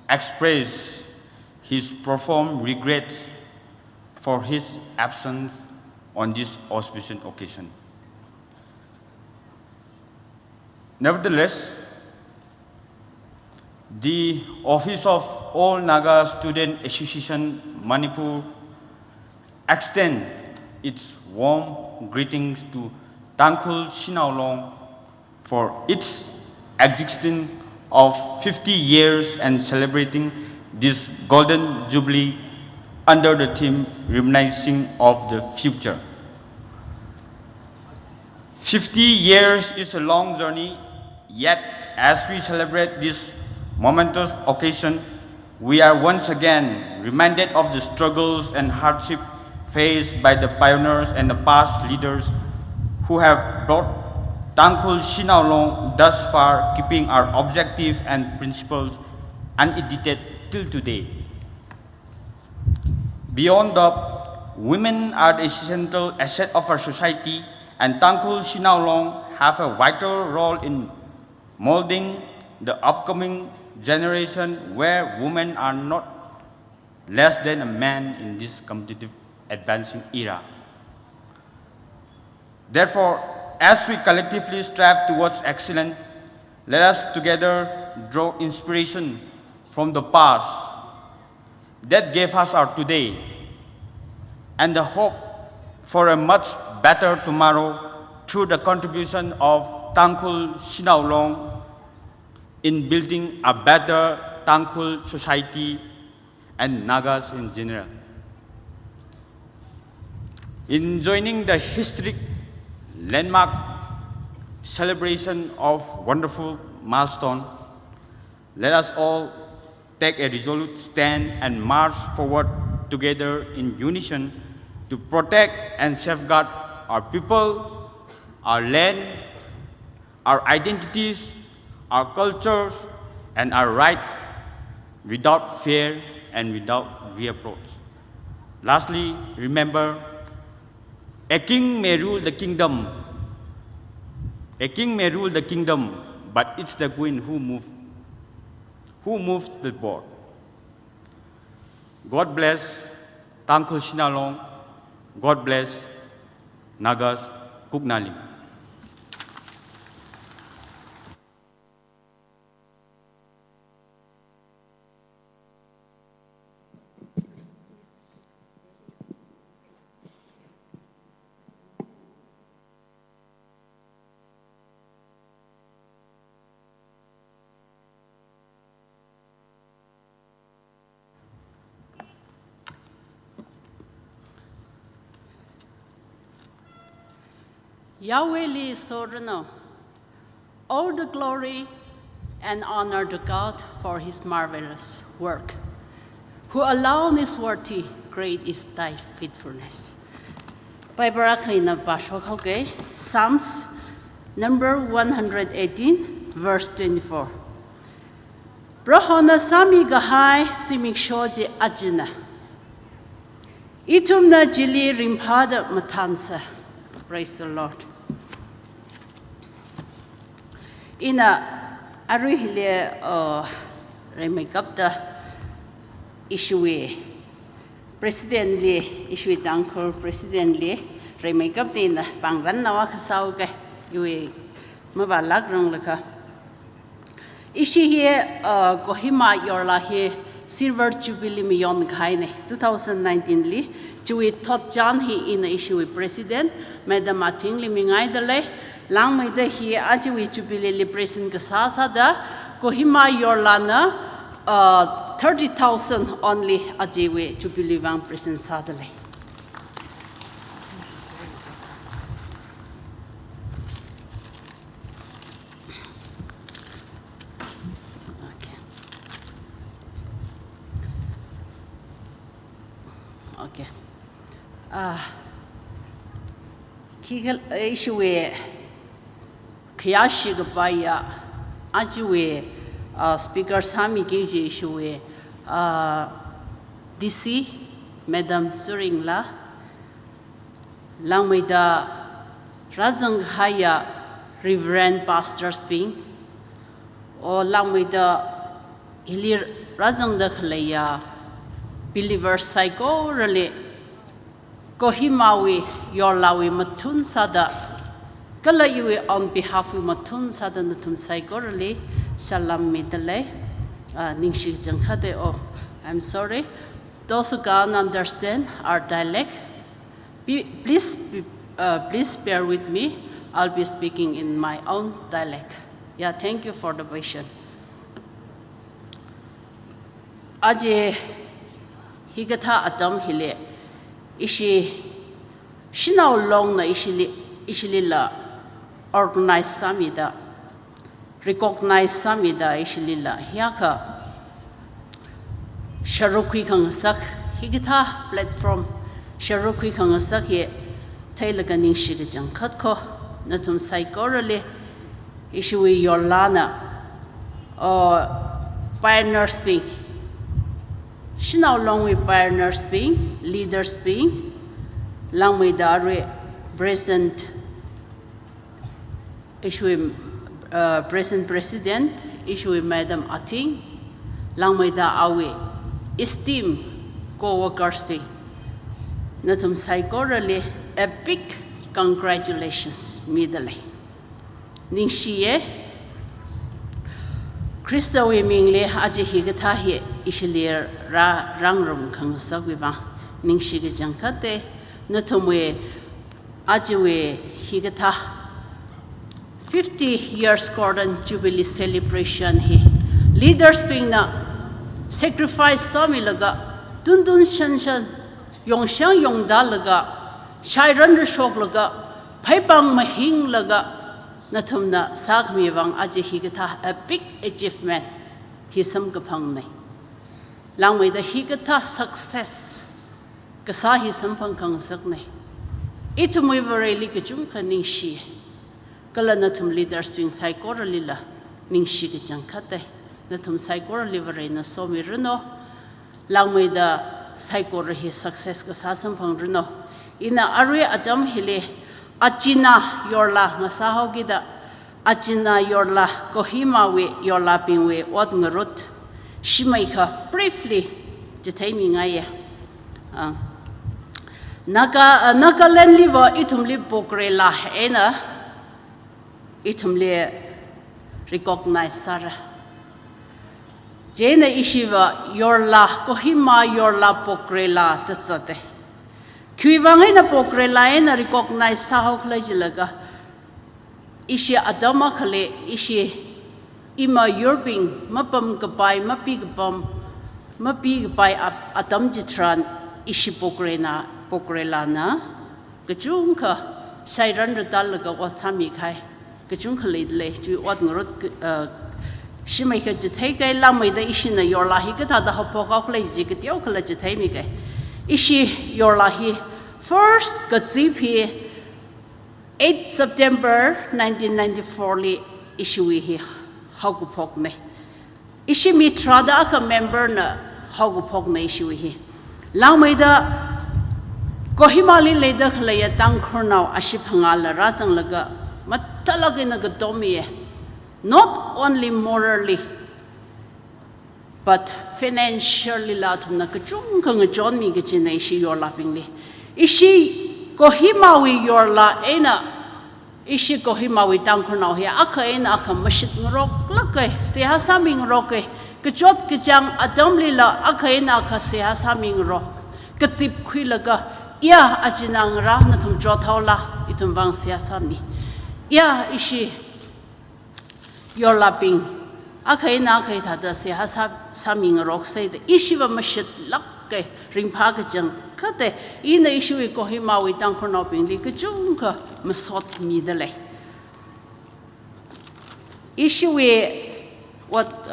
expressed his profound regret for his absence on this auspicious occasion. Nevertheless, the Office of All Naga Student Association Manipur extends its warm greetings to TANGKHUL SHANAO for its existence of 50 years and celebrating this golden jubilee under the theme Reminiscing of the Future. 50 years is a long journey, yet as we celebrate this momentous occasion, we are once again reminded of the struggles and hardship faced by the pioneers and the past leaders who have brought TANGKHUL SHANAO thus far, keeping our objectives and principles unedited till today. Beyond that, women are the essential asset of our society, and TANGKHUL SHANAO have a vital role in molding the upcoming generation where women are not less than a man in this competitive advancing era. Therefore, as we collectively strive towards excellence, let us together draw inspiration from the past that gave us our today and the hope for a much better tomorrow through the contribution of TANGKHUL SHANAO in building a better TANGKHUL society and Nagas in general. In joining the historic landmark celebration of wonderful milestone, let us all take a resolute stand and march forward together in unison to protect and safeguard our people, our land, our identities, our cultures, and our rights without fear and without reproach. Lastly, remember, a king may rule the kingdom. A king may rule the kingdom, but it's the queen who moves the board. God bless TANGKHUL SHANAO. God bless Nagas Kugnali. Yahweh Li Sorno, all the glory and honor to God for his marvelous work. who alone is worthy, great is thy faithfulness. By Barakina Bashok, okay, Psalms number 118, verse 24. Brahona Sami Gahai, Simik Shoji Ajina. Itumna Jili Rimpada Matansa. Praise the Lord. In a Arihile, remake up the issue. President Lee, issue Tangkhul President Lee, remake up the Pangran Nawakasauke, you Mabalak Ranglaka. Issue here, Kohima Yorla here, Silver Jubilee Mion Kaine, 2019 Lee, Chihui Tot Jan he in the issue with President, Madam Martin Limingai the Lay, Lang Made here, Achui Jubilee President Kasasa da, Kohima Yorlana. 30,000 only Ajewe to believe on President Sadale. Okay. Kigel issue Kiyashi Gabaya Ajewe. Speaker Sami Geji issue DC Madam Zuringla Langwida Zingkhai Reverend Pastors Being or Langwida Ilir Razangda Khlaya Believers Psycho Rale Kohimawi Yorlawi Matun Sada Kalayu on behalf of Matun Sada Natum Psycho Rale Salam Midale, Ningshi Jankhade. Oh, I'm sorry. Those who can't understand our dialect, please bear with me. I'll be speaking in my own dialect. Yeah, thank you for the question. Aje higata Adam hile ishi shinao long na ishili la organize samida. Recognize Samida Ishilila Hiaka Sharukwi Kangasak Higita platform Sharukwi Kangasak Taylaganing Shigajan Katko Natum Saigorale Ishui Yorlana or pioneers being Shinao long with pioneers being leaders being Langwidare present Ishui present President, issue Madam Ating, Langmaida Awe, esteemed co-workers be. Natum Saigorale, a big congratulations, middle. Ningshiye, Christa Wimingle, Aji Higatahi, Ishilir Rangrum Kangasawiva, Ningshiga Jankate, Natumwe, Ajiwe Higata. 50 years Gordon Jubilee celebration he. Leaders being na sacrifice samilaga, dundun shanshan, yongshang yongda laga, shairan shok laga, paipang mahing laga, natumna sagmiwang ajihigata a big achievement. Hisam kapang Langway the higata success. Kasahi sampang kang sakne. Itumwe vareli kajum kaning shi. Kalanatum leaders being psychoralila, Ningshiga Jankate, Natum psychor liverina somirino, Langway the psychor his success Kasasam Pangrino. In a area Adam Hile, Achina Yorla, Masaho Gida, Achina Yorla, Kohima we Yorla Ping we, Watngarut, Shimrei briefly, Jataming Aya. Nagaland liver itum lip bokrela, ena. Itumle recognize Sarah. Jane Ishiva, Yorla, Kohima, Yorla, Pokrela, that's it. Kuivangina Pokrela, and recognize Saho Klajilaga. Ishi Adama Kale, Ishi Ima Yurbing, Mapam Gabai, Mapig by Adam Jitran, Ishi Pokrelana, Gajunka, Sairan Dalaga, what Samikai. Kachunkalidle to what Nurut Shimrei ka jithai kai lamai da ishi na yorlahi ka tada hapokau kala jika tiao kala jithai mi kai. Ishi yorlahi first ka zipi 8 September 1994 li ishui hi hagupok me. Ishi mitra da aka member na hagupok na ishui hi. Lamai da Kohimali leda khalaya Tangkhul Shanao aship hangala razang laga matalagi na gadomiye. Not only morally, but financially latum na kachung kang John mi gachina ishi yorla pingli. Ishi Kohimawi yorla ena ishi Kohimawi Tangkhul Shanao hiya aka ena aka mashit ngrok lakai sehasami ngroke kachot kachang adamli la aka ena aka sehasami ngrok katsip khui laga ya ajinang ra na thum jothaula itum bang sehasami ya ishi yorlaping akai na kai thada sehasami ngrok say the ishi ba mashit lakai ringpha ka jang kate ina ishi ko himawi Tangkhul Shanao ping li kachung ka masot mi dale ishi we what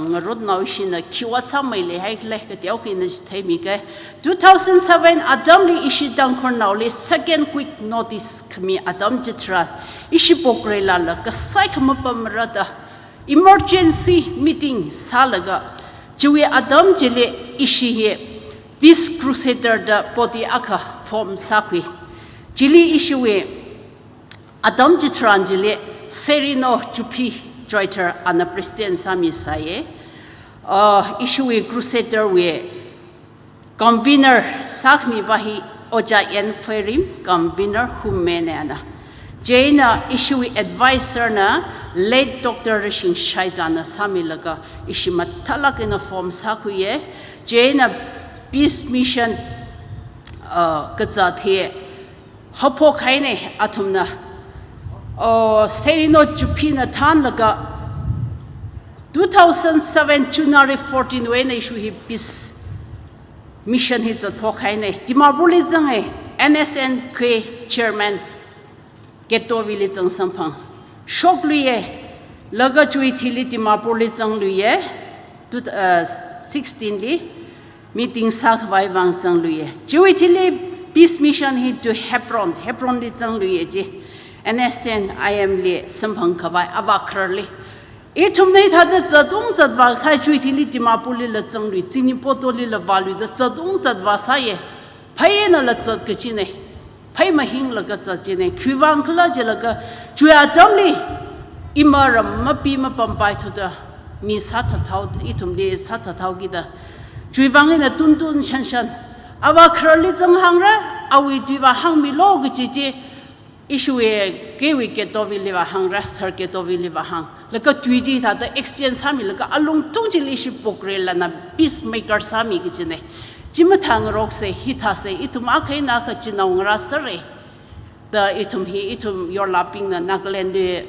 ngarod now ishi na kiwat samai le hai le ka tiao ki na thai mi ka 2007 adamli ishi Tangkhul Shanao le second quick notice kami adam jitra ishi pokrela la ka sai khama pamrada emergency meeting salaga jiwe adam jile ishi he peace crusader da poti aka form sakwi jili ishi we adam jitran jile serino jupi joiter ana president sami saye issue we crusader we convener sakmi bahi oja en ferim convener humene ana Jaina issue advisor na late Dr. Rishing Shaizana sami laga ishi matalak in a form sakuye Jaina peace mission kazat here hopo kaine atumna serino jupina tan laga 2007 January 14 when issue he peace mission his at pokaine dimarbuli zange NSNK chairman Geto village ang sampang shok luye laga chui thili dimarbuli zang luye 16 li meeting sak vai wang zang luye chui thili peace mission he to Hebron li zang luye ji NSN IM li sampang khabai abakrli e thumnei thada zadung zadwa sai chui thili dimarbuli la zang lui chini potoli la valu da zadung zadwa sai phayena la zat kachine Pay mahing laga jine Kuwang kala jelaga Juya damli imaram mapi mapampai to the mi satatau itumli satatau gida Juwang in a tuntun shanshan Awa curly zang hangra awi diva hang mi log jiji issue gewi get ovi liva hangra circuit ovi liva hang laka tuiji that the exchange sami laka along tungji ishi pokrela na peacemaker sami gijine Jimatang rock say hita say itum akai naka chinang sare the itum he itum your lapping the Nagaland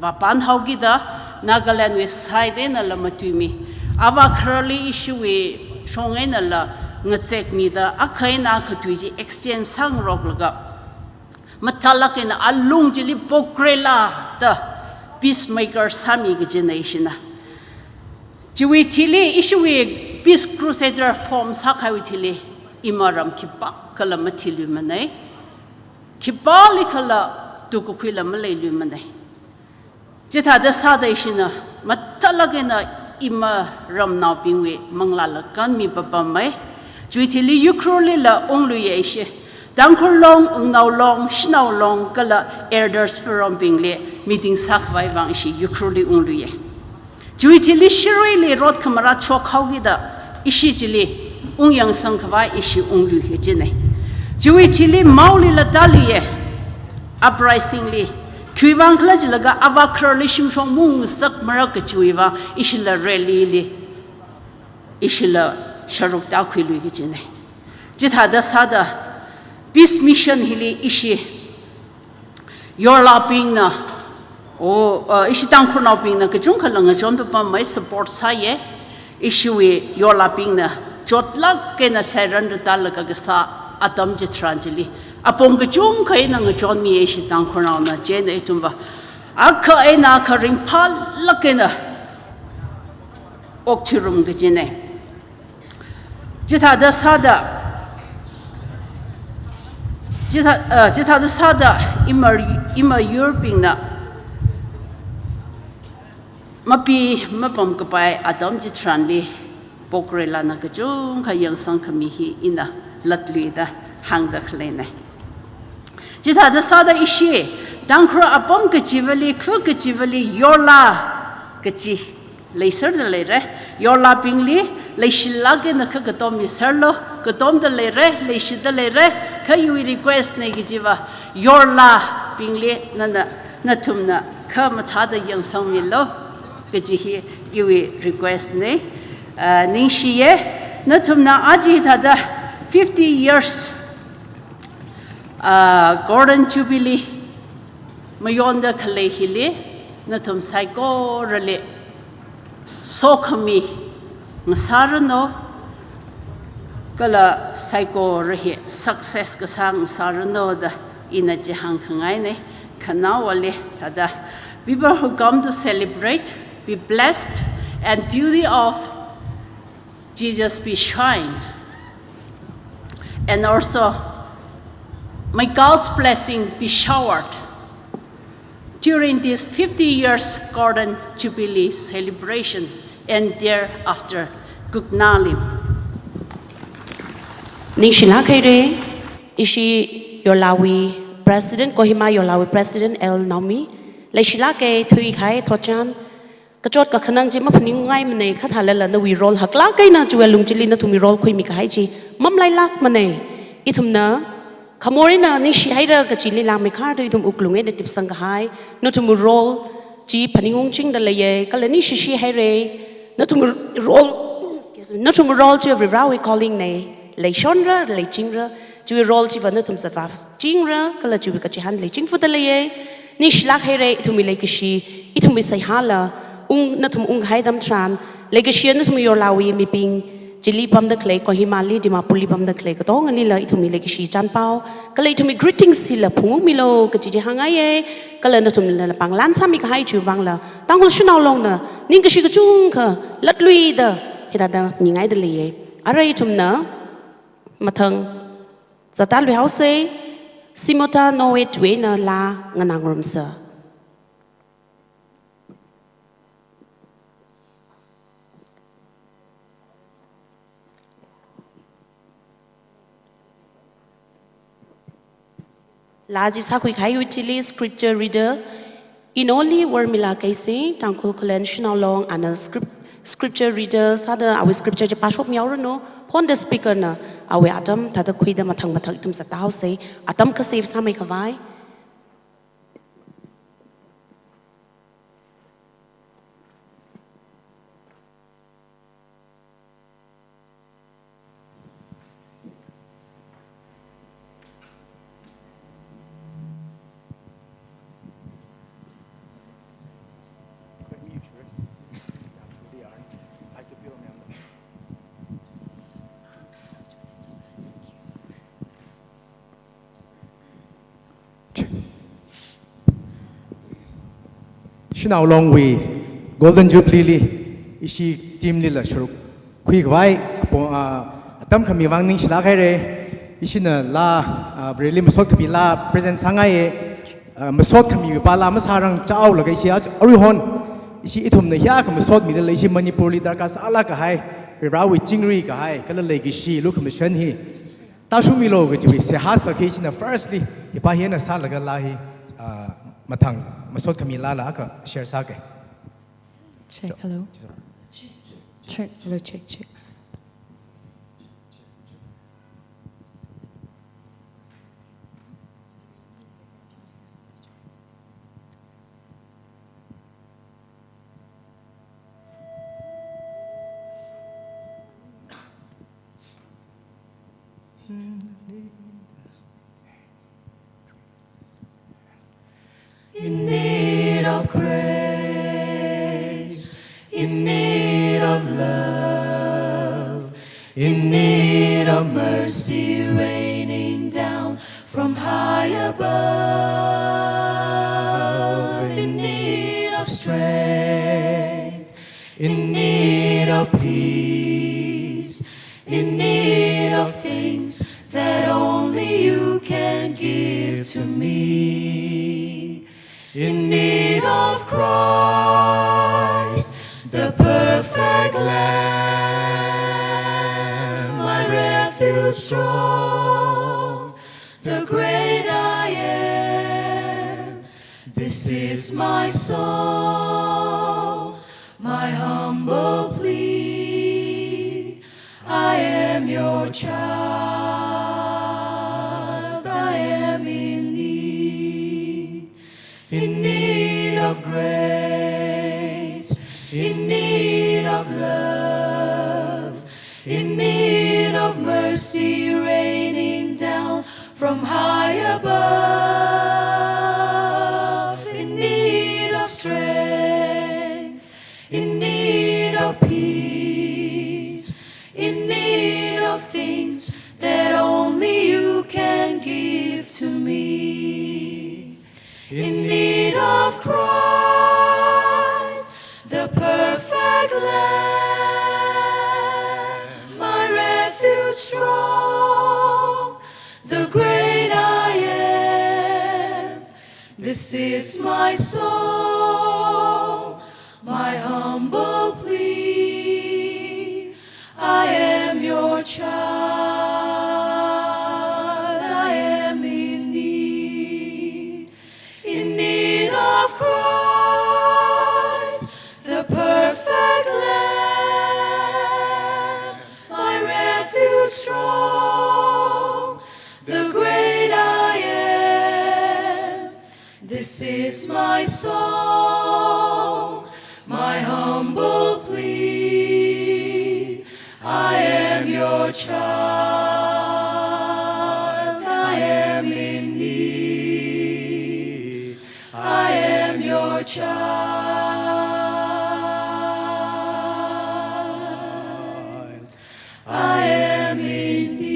Vapan Haugida Nagaland with side in a lamatumi Ava curly issue we shong in a la ngatsek me the akai naka tuiji exchange sang rock laga Matalak in alung jili pokrela the peacemaker sami generation Jiwi tili issue we Peace Crusader form sakawitili imaram kipa kala matilu manai kipali kala tukukwila malaylu manai jita da sada ishina matalagena imaram now bingwe manglala kan mi papa mai juitili Ukhrul la onglu yeshe Tangkhul long ungnaw long shnaw long kala elders from bingle meeting sakwai wang shi Ukhrul onglu ye juitili Shimrei li rod kamara chok hawgida ishi jili ungyang sangkwa ishi unglu hijine jiwi chili mauli la daliye uprisingly kuiwang kla jilaga avakrli shimshong mung sak marak chuiwa ishi la rally li ishi la sharuk ta khwilu hijine jitha da sada peace mission hili ishi your laping na ishi Tangkhul Shanao ping na kajung khalanga jon pa mai support sa ye issue your lapping na jotlak ke na saran dal ka sa atam jitranjili apong ka chung kai na ngon mi e shi Tangkhul Shanao na jen e tumba akha e na kha ring phal lakena oktirum gajine. Jita da sada ima European na mapi mapam kapai adam jitranli pokrela na kajung kayang sang kamihi ina latli da hang da klene. Jita da sada ishi dangkro apam kachivali khu kachivali yorla kachi laser da lere yorla pingli leishilage na kagatom yisarlo gatom da lere leishida lere kayu request ne gijiva yorla pingli na tumna ka matada yang samilo gajihi yui request ne nishiye na tumna aji tada 50 years golden jubilee mayonda khale hile na tum psycho rale sokhami masarano kala psycho rahi success ka sang sarano da ina jahang khangai ne khanawale tada people who come to celebrate be blessed and beauty of Jesus be shine, and also may God's blessing be showered during this 50 years Golden Jubilee celebration and thereafter Gugnalim. Nishila Kaire, Ishi Yolawi President, Kohima Yolawi President El Naomi, Leshilake, Tuikai, Tochan, Kachot Kakanang Jima Puningai Mane, Katalala, we roll Haklaka, Juelung Jilina to me roll Quimikaiji, Mam Lailak Mane, Itumna, Kamorina, Nishi Haida, Gachili Lamikar, Itum Uklung, the Tipsangahai, not to roll, G, Paningung Ching the Laye, Kalanishi Hare, not to roll, excuse me, not to roll to every rawi calling ne. Lei shonra, lei chingra, ju roll chi vana tum savaf chingra, kala ju ka chihan lei ching fudalaye, ni shlak here itum lei kishi, itum bisai hala, natum haidam tran, lei kishi natum yorlawi mi ping, jili pam the clay, kohimali, dimapuli pam the clay, katong alila itum lei kishi chan pao, kala itum greetings sila pung milo, kachi hangaye, kala natum la pang lan sami ka hai ju bangla, tanghul shanao long na, ning kishi ka chung ka, latlui da, hidada mingai de liye, ara itum na, Matang Zatal House, Simota no way to win a la Nanangramsa. Lajis Hakukai Utili, scripture reader, Enoli Wormila Kaisi, TANGKHUL SHANAO and a scripture readers, other our scripture Pashop Miaurano, Pon the speaker na. Awe Adam tada kuida matang itum sa tao say Adam ka save sa may kawai. Shanao long way, Golden Jubilee, Ishi team Lila Shuruk, Quick Vai, Atam Kami Wangning Shilakare, Ishina La, Really Masot Kami La, President Sangaye, Masot Kami Pala Masarang Chao, Lagasia, Orihon, Ishi Itum the Yak, Masot Middle Asia Manipuri, Darkas Alakahai, Rawi Chingri Kahai, Kalalegishi, look Mission he. Tashumilo, which we say has occasion firstly, Ipahina Salagalahi, Matang. Masot kami lala aka share sake. Check, hello. Check, hello, check. In need of grace, in need of love, in need of mercy raining down from high above, in need of strength, in need need of peace, in need of things that only you can give to me, in need of Christ, the perfect Lamb, my refuge strong, the great I am. This is my soul, my humble plea. I am your child, I am in need of grace, in need of love, in need of mercy raining down from high above, in need of strength, in need of peace, in need of things that only you can give to me, in need of Christ, the perfect Lamb, my refuge strong, the great I am. This is my soul, my humble plea. I am your child, I am in need of Christ, the perfect Lamb, my refuge strong, the great I am. This is my soul, my humble plea. I am your child, I am in need. I am your child, I am in need.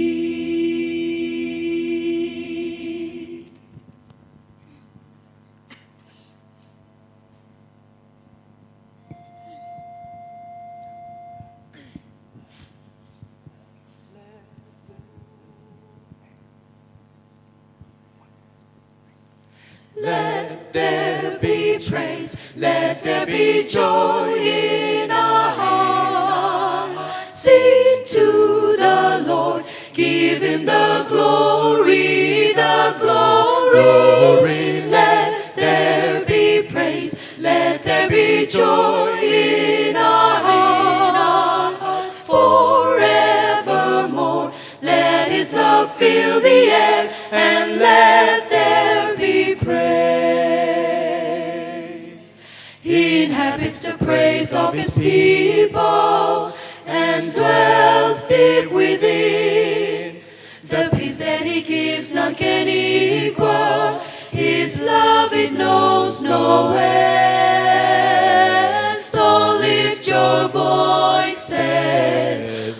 Let there be praise, let there be joy in our hearts. Sing to the Lord, give him the glory, the glory. Let there be praise, let there be joy in our hearts. Forevermore, let his love fill the air, and let there be praise. He inhabits the praise of his people and dwells deep within. The peace that he gives none can equal. His love it knows no end. So lift your voices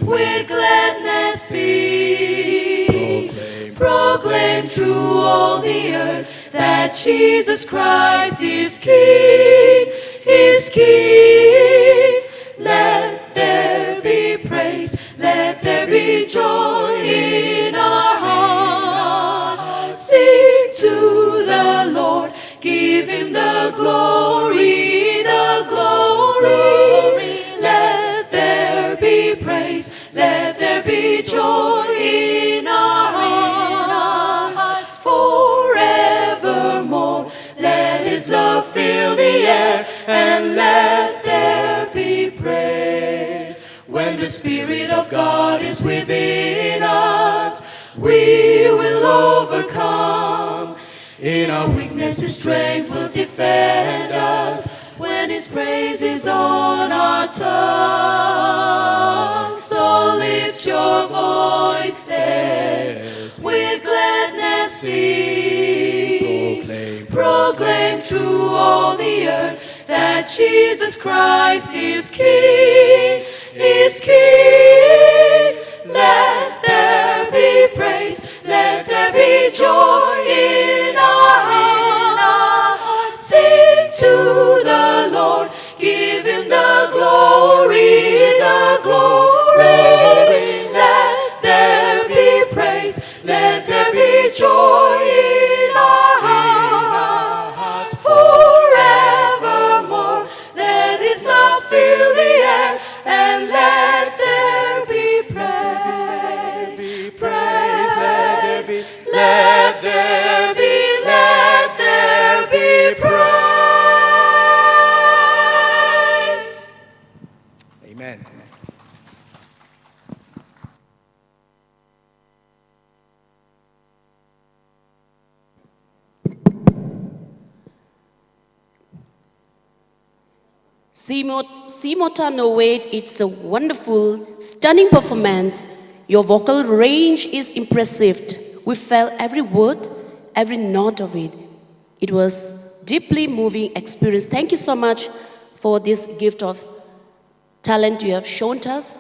with gladness sing. Proclaim through all the earth that Jesus Christ is King, is King. Let there be praise, let there be joy in our hearts. Sing to the Lord, give him the glory, the glory. Let there be praise, let there be joy in our hearts. Forevermore, let his love fill the air, and let there be praise. When the Spirit of God is within us, we will overcome. In our weakness, his strength will defend us. When his praise is on our tongue, so lift your voices with gladness sing. Proclaim through all the earth that Jesus Christ is King, is King. Let there be praise, let there be joy in our hearts. Sing to the Lord, give him the glory, the Simultaneous weight, it's a wonderful, stunning performance. Your vocal range is impressive. We felt every word, every note of it. It was deeply moving experience. Thank you so much for this gift of talent you have shown us.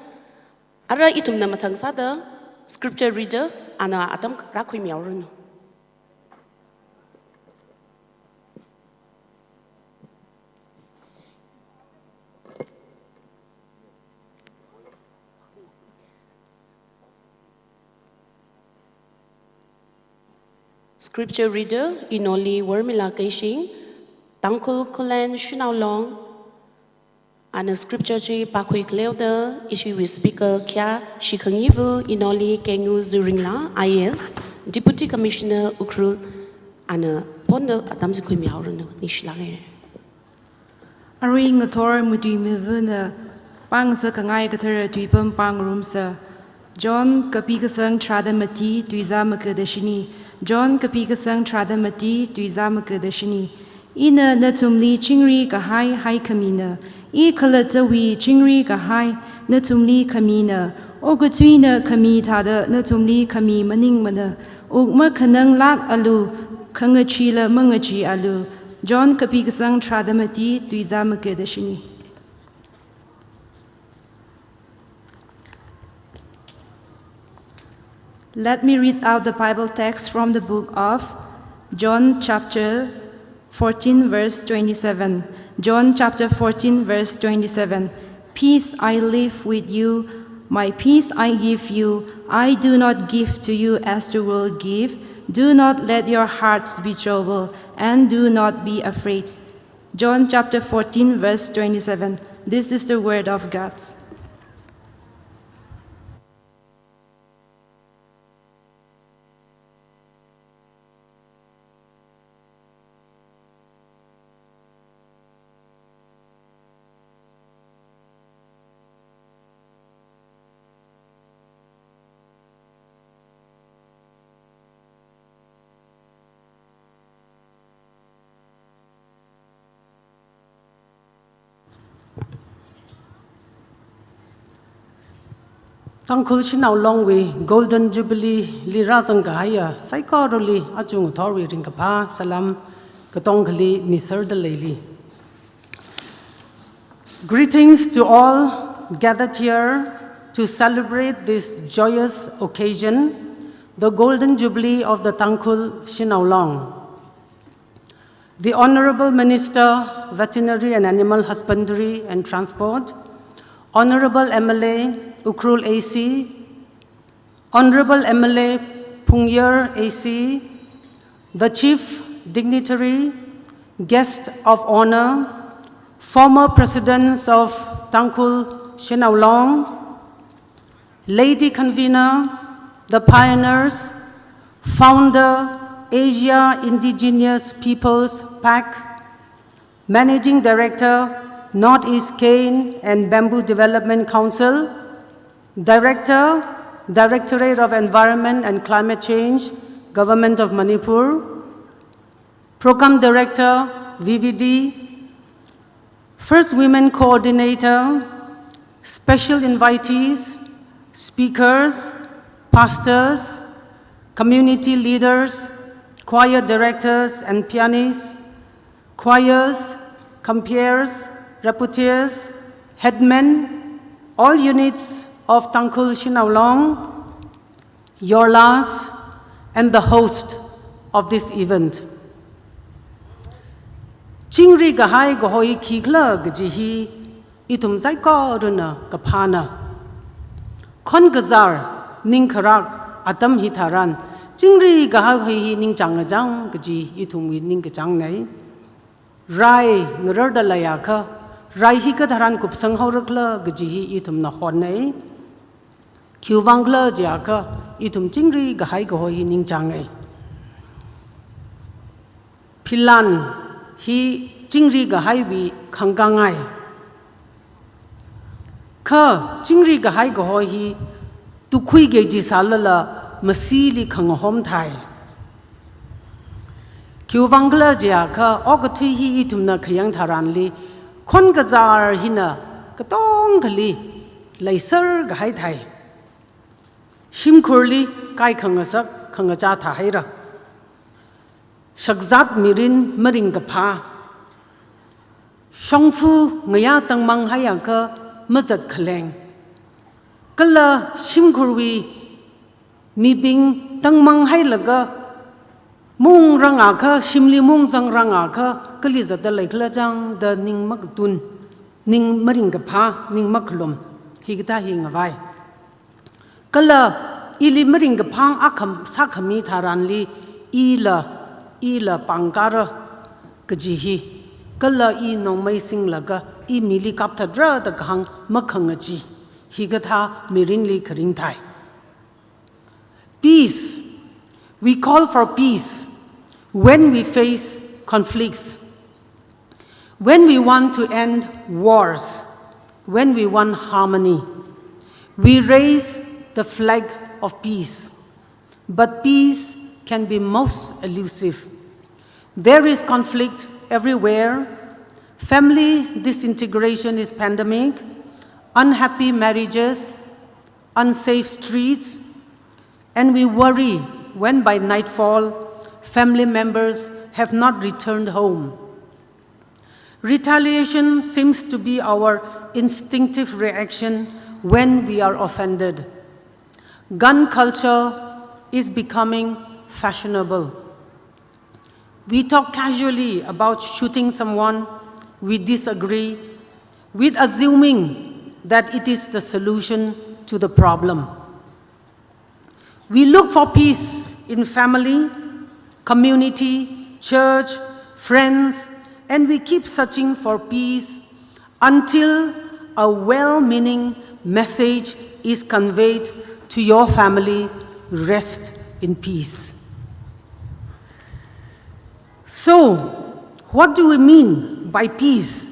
Ara itum na matang sada scripture reader ana atam rakui miaurun. Scripture reader Enoli.Eliza, TANGKHUL SHANAO, and scripture ji Pakhui Cleoder, issue with speaker Kya Shikhangivu, Enoli.Eliza, IRTS, Deputy Commissioner Ukhrul, and Ponder Atamzikui Miaurun, Nishlage. Aring a tor mudi mivuna, Pangsa Kangai Katara Twipum Pang Rumsa, John Kapikasang Tradamati, Tuizamakadashini. John Kapikasang Tradamati, Tuizamakadashini. Ina Natumli Chingri Kahai Hai Kamina. E Kalatawi Chingri Kahai Natumli Kamina. Ogatuina Kami Tada Natumli Kami Maning Mana. Ogma Kanang Lat Alu. Kangachila Mangachi Alu. John Kapikasang Tradamati, Tuizamakadashini. Let me read out the Bible text from the book of John chapter 14 verse 27. John chapter 14 verse 27. Peace I leave with you, my peace I give you. I do not give to you as the world gives. Do not let your hearts be troubled, and do not be afraid. John chapter 14 verse 27. This is the word of God. TANGKHUL SHANAO Longwe, Golden Jubilee, Lira Zingkhai, Psychorally, Ajung Tori Ringapa, Salam, Katongkali, Nisar de Lili. Greetings to all gathered here to celebrate this joyous occasion, the Golden Jubilee of the TANGKHUL SHANAO Long. The Honorable Minister, Veterinary and Animal Husbandry and Transport, Honorable MLA, Ukhrul AC, Honorable MLA Pungyar AC, the Chief Dignitary, Guest of Honor, former Presidents of TANGKHUL SHANAO Long, Lady Convener, the Pioneers, Founder, Asia Indigenous Peoples PAC, Managing Director, Northeast Cane and Bamboo Development Council, Director, Directorate of Environment and Climate Change, Government of Manipur, Program Director, VVD, First Women Coordinator, special invitees, speakers, pastors, community leaders, choir directors and pianists, choirs, compeers, reputiers, headmen, all units of TANGKHUL SHANAO Long, your last, and the host of this event. Chingri gahai gohoi kikla gajihi itum zaiko runa kapana. Kon gazar ningkarak atam hitaran. Chingri gahai ningjang gaji itum ningjang nay. Rai ngerda layaka. Rai hika dharan kupsang horakla gajihi itum na honay. Kyuvangla jaka itum chingri gahai gohoi ningjang. Pilan hi chingri gahai bi khangangai. Ka chingri gahai gohoi hi tukhui geji salala masili khangahom thai. Kyuvangla jaka ogathui hi itum na khayang tharanli คนกระจายหินะก็ต้องกะลีไหลเซอร์กะให้ไทยชิมคุรลีไกขังกะสักขังกะจ้าถ่ายระชักจัดมิรินมริงกะพาช่องฟูเงียตังมังให้ยังก็มาจัดขลังก็ละชิมคุรวีมีบิงตังมังให้ละก็มุงรังอาค่ะชิมลีมุงจังรังอาค่ะก็ลิจัดเลยขละจังเดินนิ่งมักตุนนิ่งมริงกะพานิ่งมักลมฮิกตาฮิงเอาไว้ก็ละอีลิมริงกะพังอักขมสักขมีทารันลีอีละปังการะกจีฮีก็ละอีน้องไม่สิงละก็อีมิลิกับทัดระตะกังมักขังจีฮิกตามิรินลีขริงไทย Peace. We call for peace when we face conflicts, when we want to end wars, when we want harmony. We raise the flag of peace, but peace can be most elusive. There is conflict everywhere. Family disintegration is pandemic, unhappy marriages, unsafe streets, and we worry when by nightfall family members have not returned home. Retaliation seems to be our instinctive reaction when we are offended. Gun culture is becoming fashionable. We talk casually about shooting someone we disagree with assuming that it is the solution to the problem. We look for peace in family, community, church, friends, and we keep searching for peace until a well-meaning message is conveyed to your family: rest in peace. So, what do we mean by peace?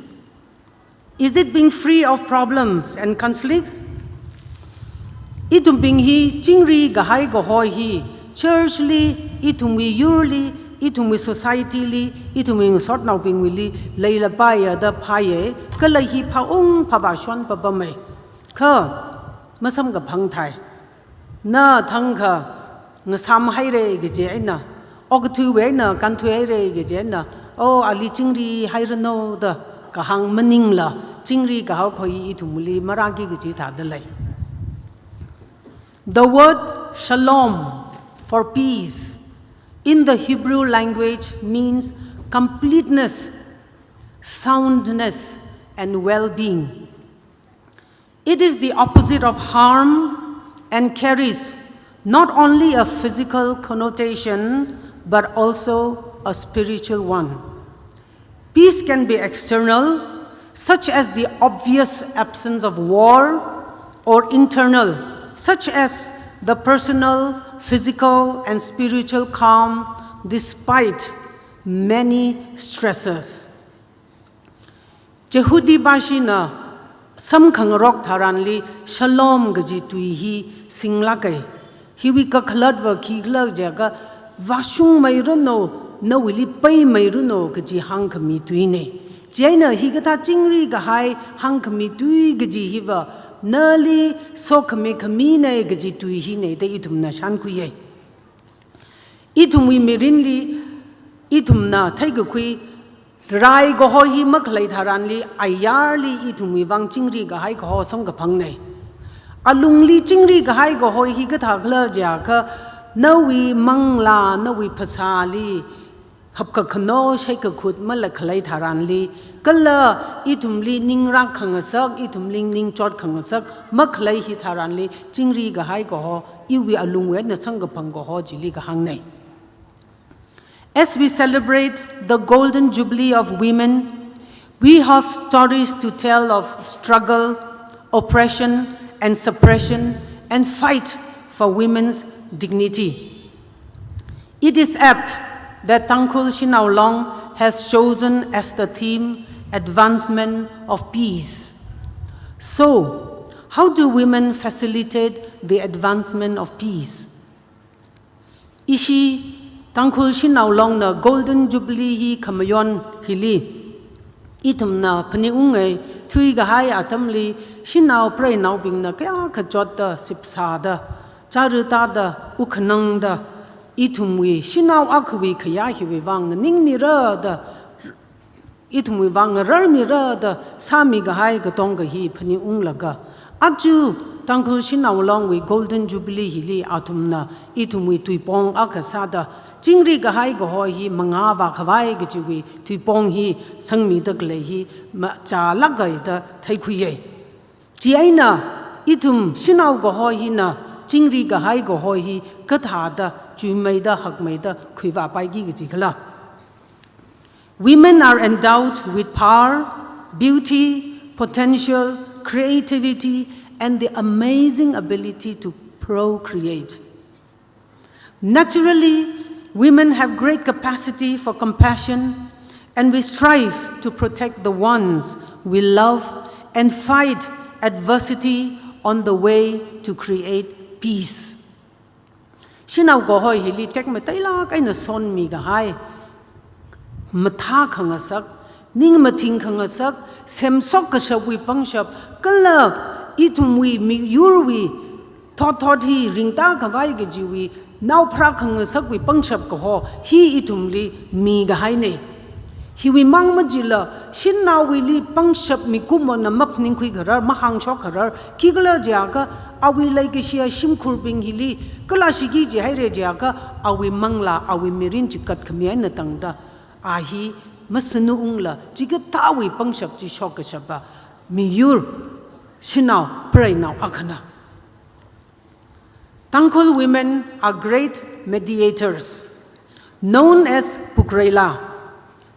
Is it being free of problems and conflicts? Itum bing hi jingri gahai gohoi hi churchly, itum wi yurli, itum wi society-ly, itum wi sort now bing wili leila baya da paye kala hi paung pabashon pabame ka masam ga phang thai na thang kha ngasam hai re ge je na og thu we na kan thu hai re ge je na o ali jingri hai rano da ka hang maning la jingri ga ha khoi itum li maragi ge ji tha da lai. The word shalom for peace in the Hebrew language means completeness, soundness, and well-being. It is the opposite of harm and carries not only a physical connotation but also a spiritual one. Peace can be external, such as the obvious absence of war, or internal, such as the personal, physical, and spiritual calm despite many stresses. Jehudi bashina samkhang rok tharanli shalom gaji tuihi singlakai hiwi ka khladwa khigla jaga washung mayruno nawili pai mayruno gaji hangkhami tuine jaina higata jingri gahai hangkhami tui gaji hiwa nali sokhame khamine gaji tuihi ne de itumna shankuye itumwi mirinli itumna thaigukui rai gohoi maklai tharanli ayarli itumwi wang jingri gahai go som ga phangne alungli jingri gahai gohoi hi ga thagla ja kha nawi mangla nawi phasali hapka khno shaika khut mal khlai tharanli kala itumli ningrak khangasak itumling ning chot khangasak makhlai hi tharanli jingri gahai go iwi alungwe na sang ga phang go ho jili ga hangnai. As we celebrate the Golden Jubilee of women, we have stories to tell of struggle, oppression, and suppression, and fight for women's dignity. It is apt that TANGKHUL SHANAO has chosen as the theme advancement of peace. So, how do women facilitate the advancement of peace? Ishi TANGKHUL SHANAO na Golden Jubilee hi kamayon hili itumna pani ungai thui ga hai atamli shinau pray now bing na kya khajot da sipsa da charuta da ukhnang da itumwi shinau akwi khaya hi wang ning mi ra da itumwi wang rar mi ra da sami ga hai ga tong ga hi pani unglaga achu tangkhul shinau long we golden jubilee hi li atumna itumwi tuipong akasada Chingri ga hai go hoi hi manga va khawai ga chiwi thui pong hi sangmi da gle hi ma cha lag ga da thai khu ye chi aina itum shinau go hoi hi na chingri ga hai go hoi hi ka tha da chu mai da hak mai da khui va pai gi ga chi khala Women are endowed with power, beauty, potential, creativity, and the amazing ability to procreate. Naturally, women have great capacity for compassion, and we strive to protect the ones we love and fight adversity on the way to create peace. Shinau go hoi hili tek me taila kaina son mi ga hai matha khangasak ning mathing khangasak semsok ka shawi pangshap kala itumwi mi yurwi thot hi ringta khawai ge jiwi now prakang sakwi pangshap ko ho hi itumli mi ga haine hi wi mang majila shin now wi li pangshap mi kumon na map ning khui garar mahang chok garar kigla jaga awi lai ke sia shim khurbing hili kala shigi je haire jaga awi mangla awi mirin chikat khmia na tangda a hi masnu ungla chiga tawi pangshap chi shok ka chaba mi yur shin now pray now akhana Tangkhul women are great mediators, known as Pukrela.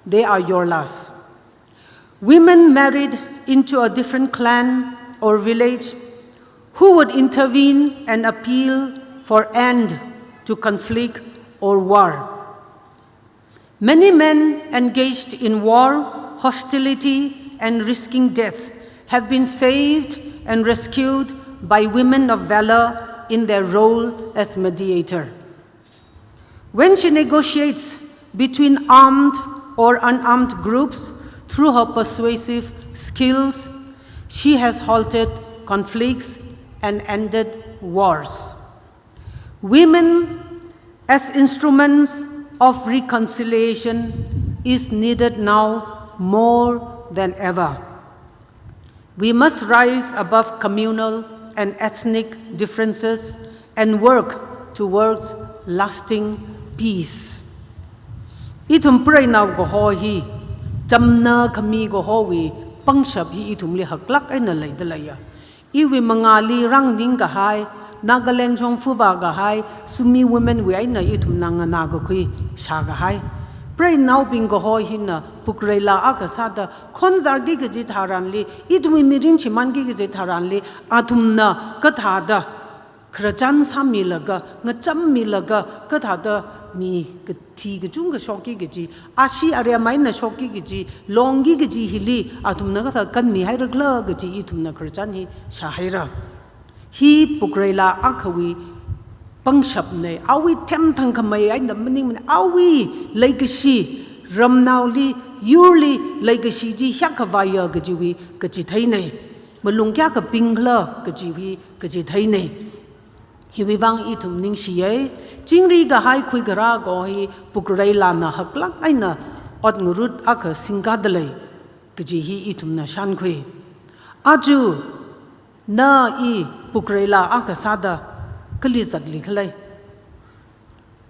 They are Yorlas. Women married into a different clan or village who would intervene and appeal for end to conflict or war. Many men engaged in war, hostility, and risking death have been saved and rescued by women of valor in their role as mediator. When she negotiates between armed or unarmed groups through her persuasive skills, she has halted conflicts and ended wars. Women as instruments of reconciliation is needed now more than ever. We must rise above communal and ethnic differences and work towards lasting peace. Itum pray now go ho hi jamna kami go ho wi pangshap hi itum li haklak ai na lai dalaya iwi mangali rang ning ga hai Nagaland jong fuba ga hai sumi women wi ai na itum nanga na go khui sha ga hai pray now bing go ho hi na pukrela aga sada khonzar gi gi tharan li idumi mirin chiman gi gi tharan li atum na ka tha da khrachan sam mi laga ngacham mi laga ka tha da mi ka thi ga chung ga shoki gi ji ashi area mai na shoki gi ji longi gi ji hili atum na ka tha kan mi hai ragla gi ji itum na khrachan hi sha haira hi pukrela akhawi pangshap ne awi them thang khamai ai na maning man awi legacy Rumthao li yurli legacy ji hyakhawaya gajiwi gaji thainai malung kya ka pingla gajiwi gaji thainai hiwi wang itum ning siye chingri ga hai khui gara go hi pukrela na haklak aina ot ngurut akha singadalai gaji hi itum na shan khui aju na I pukrela akha sada kali zat likhlai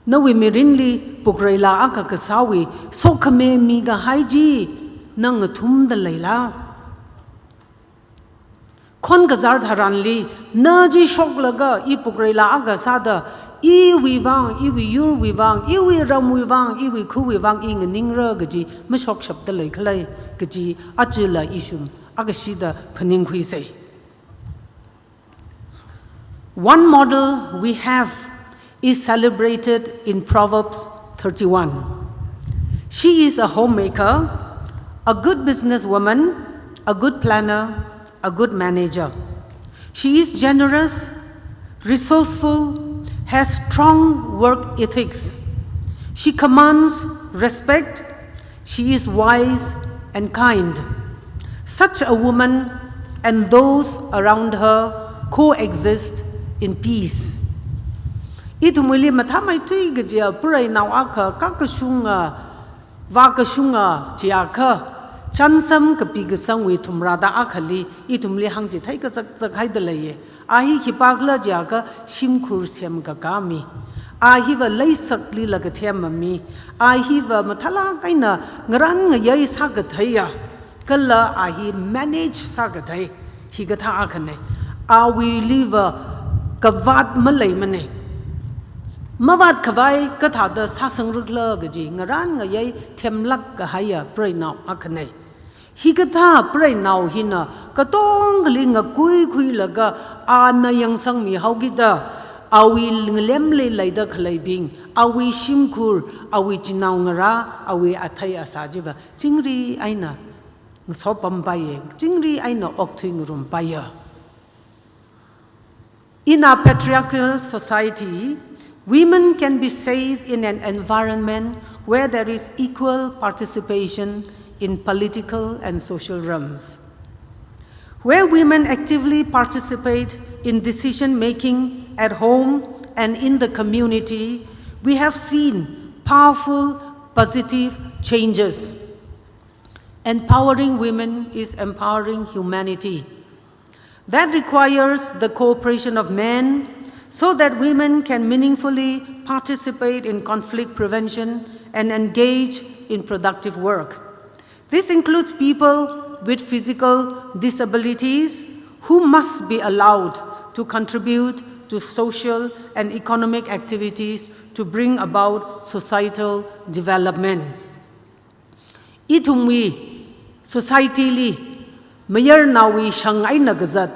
na wi mirinli pukrela aka kasawi sokhame mi ga haiji nang thum da laila khon gazar dharanli na ji shok laga I pukrela aka sada I wi wang I wi yur wi wang I wi ram wi wang I wi khu wi wang ing ningra gaji ma shok shap da laikhlai gaji achila ishum aga shida phaning khui sei. One model we have is celebrated in Proverbs 31. She is a homemaker, a good businesswoman, a good planner, a good manager. She is generous, resourceful, has strong work ethics. She commands respect. She is wise and kind. Such a woman and those around her coexist in peace. Itumuli matamay tuy gajia puray nawaka kakashunga vakashunga jiaka chansam kapigasang we tumrada akali itumli hangji taika zakai dalaye ahi kipagla jiaka shimkur sem kakami ahi va laisakli lagatyamami ahi va mathala kaina ngaran ngayai sagathaya kala ahi manage sagathai higatha akane awi live kavat malay mane Mawat kawai kathada sasang rugla gaji ngaran ngayay temlak kahaya pray now akane. Hikatha pray now hina katong linga kui laga ana yang sang mi haugida awi lemle laida khalaibing awi shimkur awi jinaw ngara awi athai asajiva chingri aina sopam baye chingri aina okthuing rum baya. In our patriarchal society, women can be safe in an environment where there is equal participation in political and social realms. Where women actively participate in decision-making at home and in the community, we have seen powerful, positive changes. Empowering women is empowering humanity. That requires the cooperation of men, so that women can meaningfully participate in conflict prevention and engage in productive work. This includes people with physical disabilities who must be allowed to contribute to social and economic activities to bring about societal development. Itumwi society li Mayirnao shangai nagazat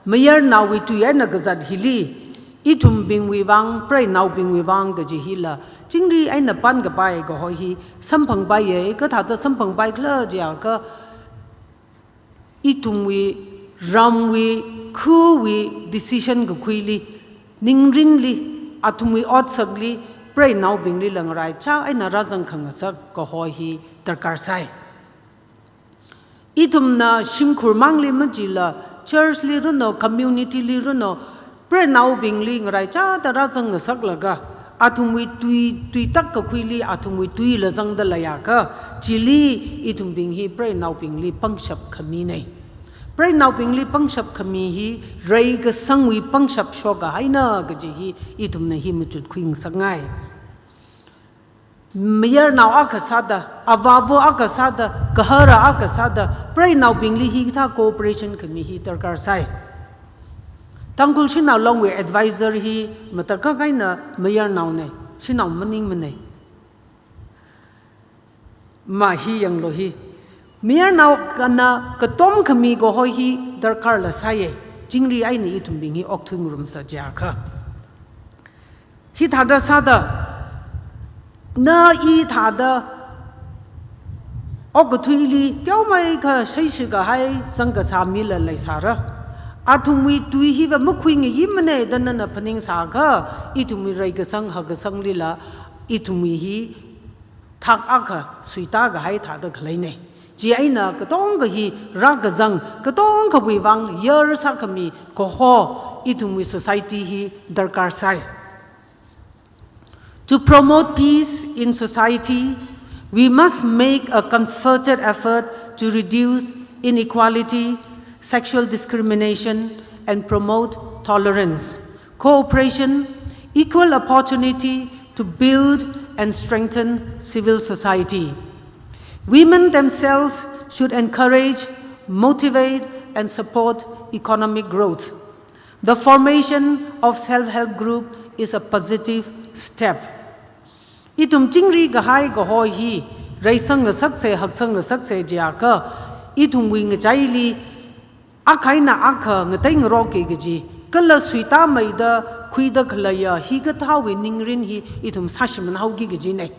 Mayirnao tuya nagazat hili Itum bing wivang, pray now bing wivang the jihila. Chingri ay napan ka bay go hohi, sampang baye, katata sampang bay kla ka itum we, ram we, ku we, decision go kuili, ningrin li, atum we otsagli, pray now bing li lang rai, cha ay narazang kangasak go hohi, darkarsai. Itum na shimkur mangli majila, church li runo, community li runo, Pray now being ling right cha the razang saklaga atum we tui tak ka kuili atum we tui la zang da layaka chili itum bing hi pray now being li pangshap khami nei pray now being li pangshap khami hi rai ga sang we pangshap shoga haina ga ji hi itum na hi muchut khing sangai Mayirnao akasada avavo akasada kahara akasada pray now being li hi tha cooperation khami hi tarkar sai Tangkhul Shanao long way advisor he mataka kaina Mayirnao ne Shanao maning mane ma hi yang lo hi Mayirnao kana katom khami go hoi hi darkar la saye jingri ai ni itum bing hi okthung rum sa ja kha hi thada sada na I thada okthuli kyau mai kha sai shiga hai sangka samila lai sara Atumwi tui hiva mukwing yimane danana paning saga itumi raigasang hagasang lila itumi hi thak aka suita ga hai thada khlaine ji aina katong ga hi ragazang katong ka wiwang yer sakami ko ho itumi society hi darkar sai To promote peace in society, we must make a concerted effort to reduce inequality, sexual discrimination, and promote tolerance, cooperation, equal opportunity to build and strengthen civil society. Women themselves should encourage, motivate, and support economic growth. The formation of self-help group is a positive step. Itum chingri gahai gahoi hi, raisang sakse haksang sakse jiaka, itum wing jaili, akaina aka ngatay roke gaji, kala suita maida, kuida kalaya, higatawi ningrin hi, itum sashiman haugi gajine.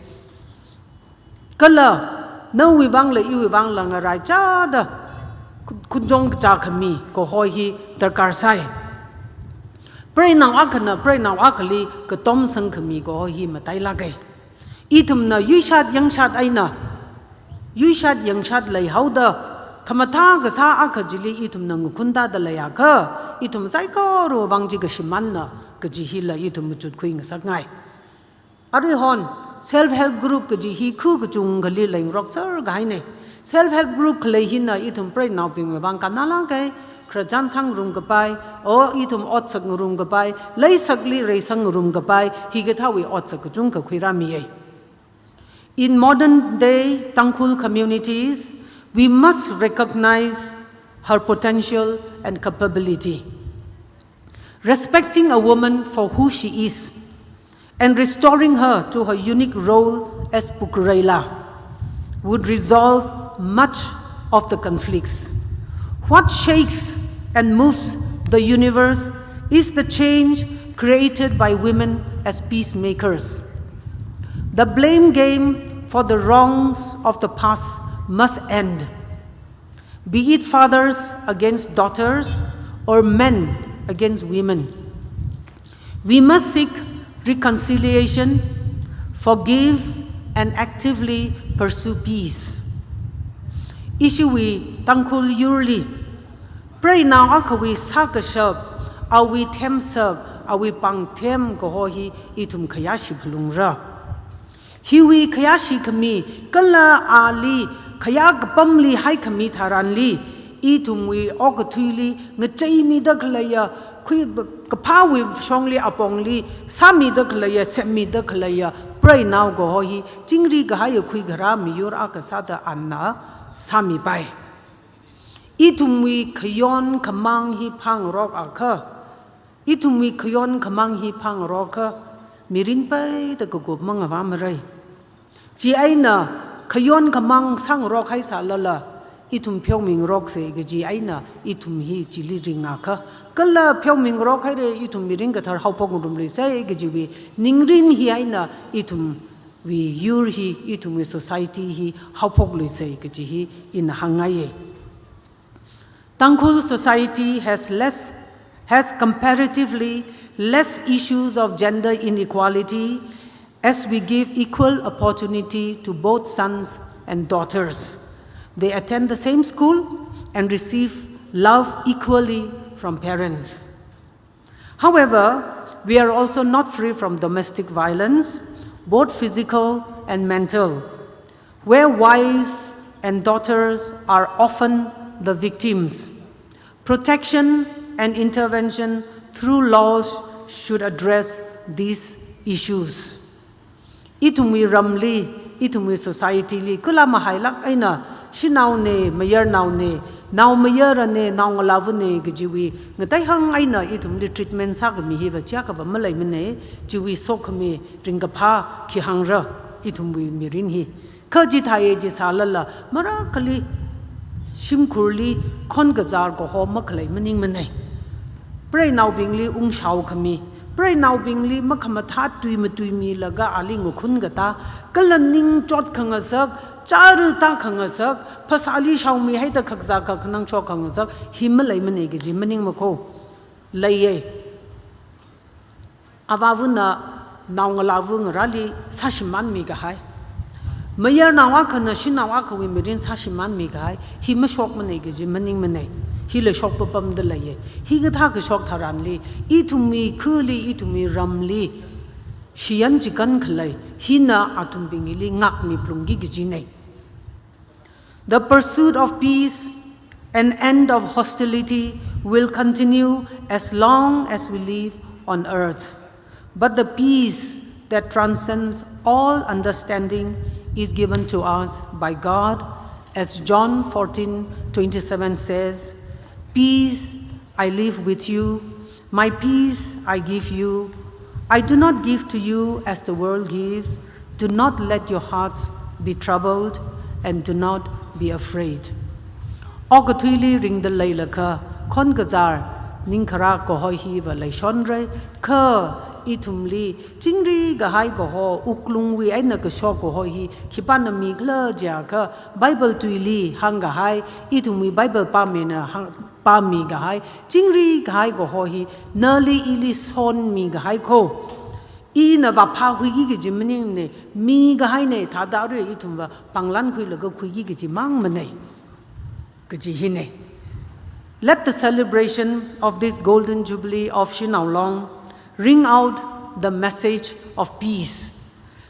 Kala, no wivang la iwivang lang a rajada, kunjong jakami, gahoi hi, darkar sai. Pray now akana, pray now akali, katom sang kami gahoi hi matay lagay. Itum na yushat yang shat aina Yu shat yang shat lay how the Kamata Gasa Akajili itum Nangukunda the Layaka, itum Saiko, Wangji Gashimanna, Gajihila itum Mujud Queen Sagnai. Arihon, self-help group Gajihi Kugajung Galilang Roxer Gaine, self-help group Kalehina itum pray now being Banka Nalake, Krajan Sang Room Gabai, or itum Otsang Room Gabai, Lay Sagli Raysang Room Gabai, Higatawi Otsakajunka Quirami. In modern day Tangkhul communities, we must recognize her potential and capability. Respecting a woman for who she is and restoring her to her unique role as Pukurela would resolve much of the conflicts. What shakes and moves the universe is the change created by women as peacemakers. The blame game for the wrongs of the past must end, be it fathers against daughters or men against women. We must seek reconciliation, forgive, and actively pursue peace. Chihui Tangkhul Yurli, pray now Achui Sakashab, awi Temsab, awi Pang Tem Gohohi itum Kayashi Plungra. Hiwi Kayashi Kami, Kala Ali, Kayak Pamli Hai Kami Taranli, itumwi Okatuli, Ngachaimi Daklaya, Kapawi Shongli Apongli, Sami Daklaya, Semi Daklaya, pray now Gohohi, Jingri Gahaya Kuigara, Miur Akasada Anna, Sami Bai. Itumwi Kayon Kamang Hi Pang Rock Aka, Itumwi Kayon Kamang Hi Pang Rocker. Mirin pai the gugup mang avamare. Ji aina kayon kamang sang rock hai salala. Itum pyongming rock se ji aina itum hi chili ringaka. Kala pyongming rock hai re itum mirin gathar haupong rumli say gejiwi. Ningrin hi aina itum we yur hi itum we society hi haupong say gejihi in hangaye. Tangkhul society has comparatively less issues of gender inequality as we give equal opportunity to both sons and daughters. They attend the same school and receive love equally from parents. However, we are also not free from domestic violence, both physical and mental, where wives and daughters are often the victims. Protection and intervention through laws should address these issues. Itumi Ramli, Itumi society li, Kula Mahailak Aina, Shinao ne, Mayirnao ne, Now Mayira ne, Now Lavune, Gajiwi, Natayhang Aina, Itum the treatment Sagami, Hiva Chakaba Malay Mene, Jiwi Sokami, Ringapa, Kihangra, Itumwi Mirinhi, Kajitaye Jisalala, Marakali, Shimkurli, Kongazar Goho Makalay, Mening Mene. Pray now bingli shao kami. Pray now bingli makamata tui mi laga aling ukungata. Kalaning jot kangasak, charta kangasak, pasali shao mi hay the kakzaka kanang chok kangasak, himalay manegaji maning mako. Laye. Avavuna naungalavung rally sashiman mi gahay. Mayirnao kana Shinawa we mirin sashiman mi gahay, himashok manegaji maning mane. He le shock pam de laye. He got a shock taranli. Itumi curly, itumi ramli. Shian chikan clay. Hina atumbingili ngakni plungi gijine. The pursuit of peace and end of hostility will continue as long as we live on earth. But the peace that transcends all understanding is given to us by God, as John 14:27 says, "Peace I live with you, my peace I give you. I do not give to you as the world gives. Do not let your hearts be troubled and do not be afraid." Ogatuli ring the laylaka, Kongazar, Ninkara Gohoi Hiva Laishonre, Ka Itumli, Chingri Gahai Goho, Uklungwi Ainakasho Gohoi, Kipana Migla Jaka, Bible Tuili, Hangahai, Itumi Bible Pamina, Pami Gahai, Chingri Gahai Gohoi, Nali Ili Son Mi Gahai Ko, na va pha khui gi ji mning ne mi ga hai ne tha da re itum va panglan khui la ga khui gi ji mang manai ga ji hi ne. Let the celebration of this golden jubilee of Shinaolong ring out the message of peace.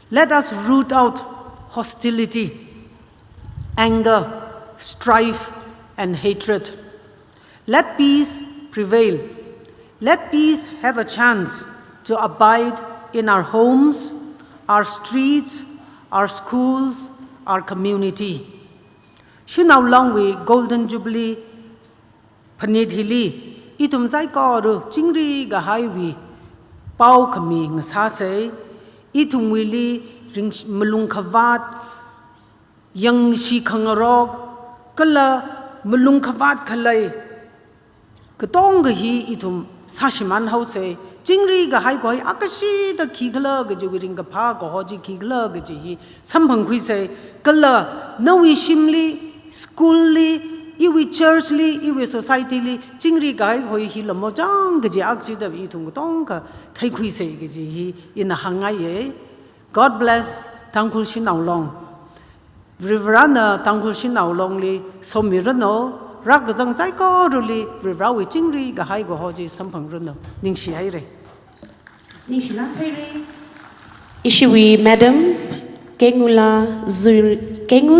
Let us root out hostility, anger, strife, and hatred. Let peace prevail. Let peace have a chance to abide in our homes, our streets, our schools, our community. Shinaolong we golden jubilee panid hili itum zai ko ru chingri ga highway pau khami ngasa se itum wili ring melung khawat yang shi khangarok kala melung khawat khalai ketong ga hi itum sashiman house chingri ga hai ko akashi da khigla ga ji ring ga pha ko hoji khigla ga ji hi samphang khui se kala nawi shimli schoolli iwi churchli iwi societyli chingri gai hoi hi lamo jang ge aksi da bi thung tong ka thai khui se ge ji hi in hangai ye. God bless Tangkhul Shinaolong. Riverana Tangkhul Shinaolong li so Mayirnao rak jang zai ko ruli river wi chingri ga hai go hoji samphang runo ning shi hai re ning shi la hai re Chihui Madam Kengu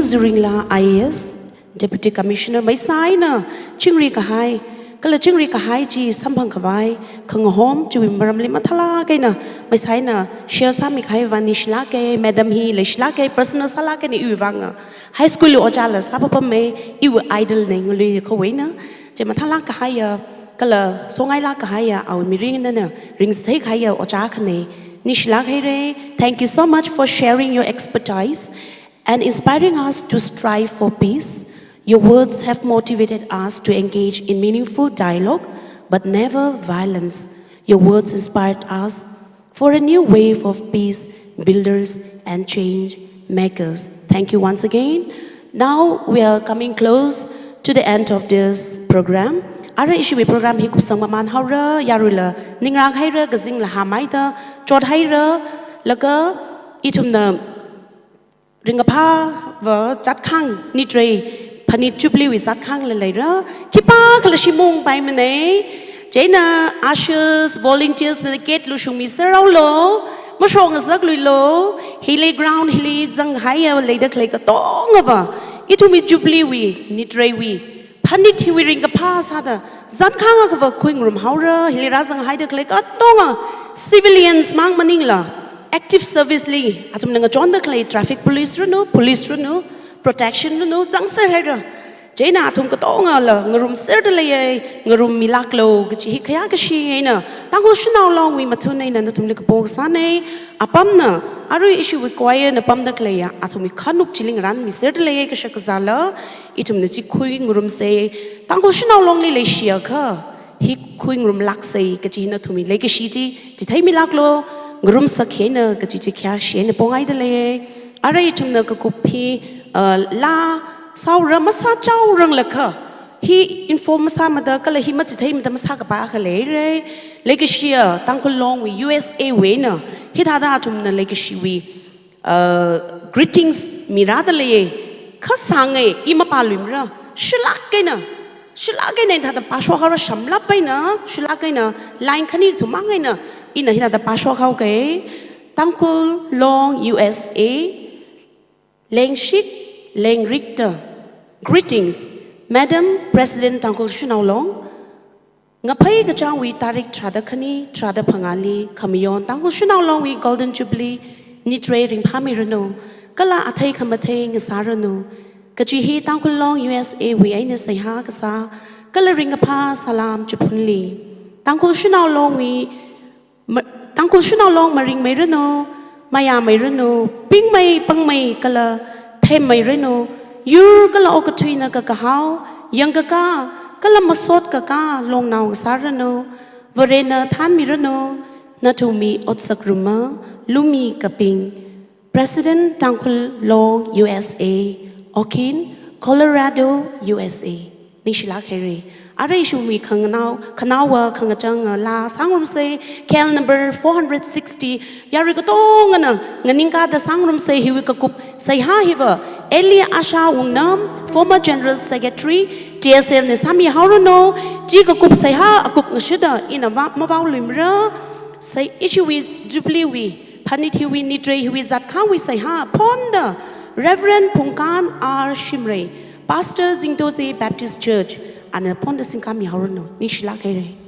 Zuringla IAS Deputy Commissioner mai sai na chingri ka hai kala chingri ka hai chi samphang khawai khang hom chu maram le mathala ke na mai sai na share sa mi khai vanishla ke madam hi le shla ke personal sala ke ni uwanga high school o jala sa pa me I idol ne nguli khawai na je mathala ka hai ya kala songai la ka hai ya au mi ring na ring sai khai ya o cha khane ni shla khai re. Thank you so much for sharing your expertise and inspiring us to strive for peace. Your words have motivated us to engage in meaningful dialogue, but never violence. Your words inspired us for a new wave of peace builders and change makers. Thank you once again. Now we are coming close to the end of this program. Ara Chihui program hi kup sang man haura yarula ningrang haira gazing la hamaita chod haira laga itumna ringapha va chat khang nitre Panit Jubilee with that kang later. Kipa kalashimung by mene. Jana ushers, volunteers with the gate lushung Mr. Aulo. Mashong as lo. Hilly ground, hilly Zingkhai later click a tong over. Itu mit Jubilee we, nitre we. Panit he ring a pass hada. Zat kang of a queen room howra, hilly razang hide click a tonga. Civilians mang manila. Active service li. Atum nanga John the clay traffic police runo. Protection no Chansa hera Jana atum ko tonga la ngarum serdale ngarum milaklo gi khaya ga shi na Tangkhul Shanaolong wi mathunai na tum le ko sane apamna aru issue wi koya na pam da kleya atum khanuk chiling ran mi serdale ga shakzala itum ne chi khui ngarum se Tangkhul Shanaolong le shia kha hi khui ngarum laksei ga na thumi le ga shi ji thai milaklo ngarum sakhe na ga chi khya shi na pongai dale ara itum na ka kupi la sau ramasa chau rang lakha hi inform sa mada kala hi ma chithai mada masa ka pa khale re legacia Tangkhul long we USA we na hi tha da thum na legacy we greetings mirada le khasangai ima palim ra shilak ke na tha da pasho khara shamla pai na shilak ke na line khani thumangai na ina hi tha da pasho khau ke Tangkhul long USA Leng Shik, Leng Richter. Greetings, Madam President Tangkhul Shanaolong. Ngapai gajang wi tarik trada khani, trada pangali, kamiyon Tangkhul Shanaolong wi Golden Jubilee, nitre ring Mayirnao, kala athai kamathai ngasarano, kajihi Tangkhul long USA wi aina sayha kasa, kala ring apa salam chupunli. Tangkhul Shanaolong maring Mayirnao, Maya Mayirnao, ping may pang may kala them Mayirnao, yur kala okatwina kakahao, yang kaka, kala masot kaka, long now sarano, varena than Mayirnao, natumi otsakruma, lumi kaping, President Tangkhul long USA, Okin, Colorado, USA. Nishila Keri. Arishumi Kanawa Kangachang La Sangrum say, Kel number 460, Yarikotong, Naninka the Sangrum say, Hiwikakup, say ha hiva, Elia Asha Ungnam, former General Secretary, TSL Nisami Haurono, Jikakup say ha, a cook Nashida in a Mabau Limra, say Chihui, Jubilee, Panitiwi Nitre, who is that can we say ha, Ponda, Reverend Punkan R. Shimrei, Pastor Zingkhai Baptist Church. And upon the Zingkhai Haurono, Nishilakere.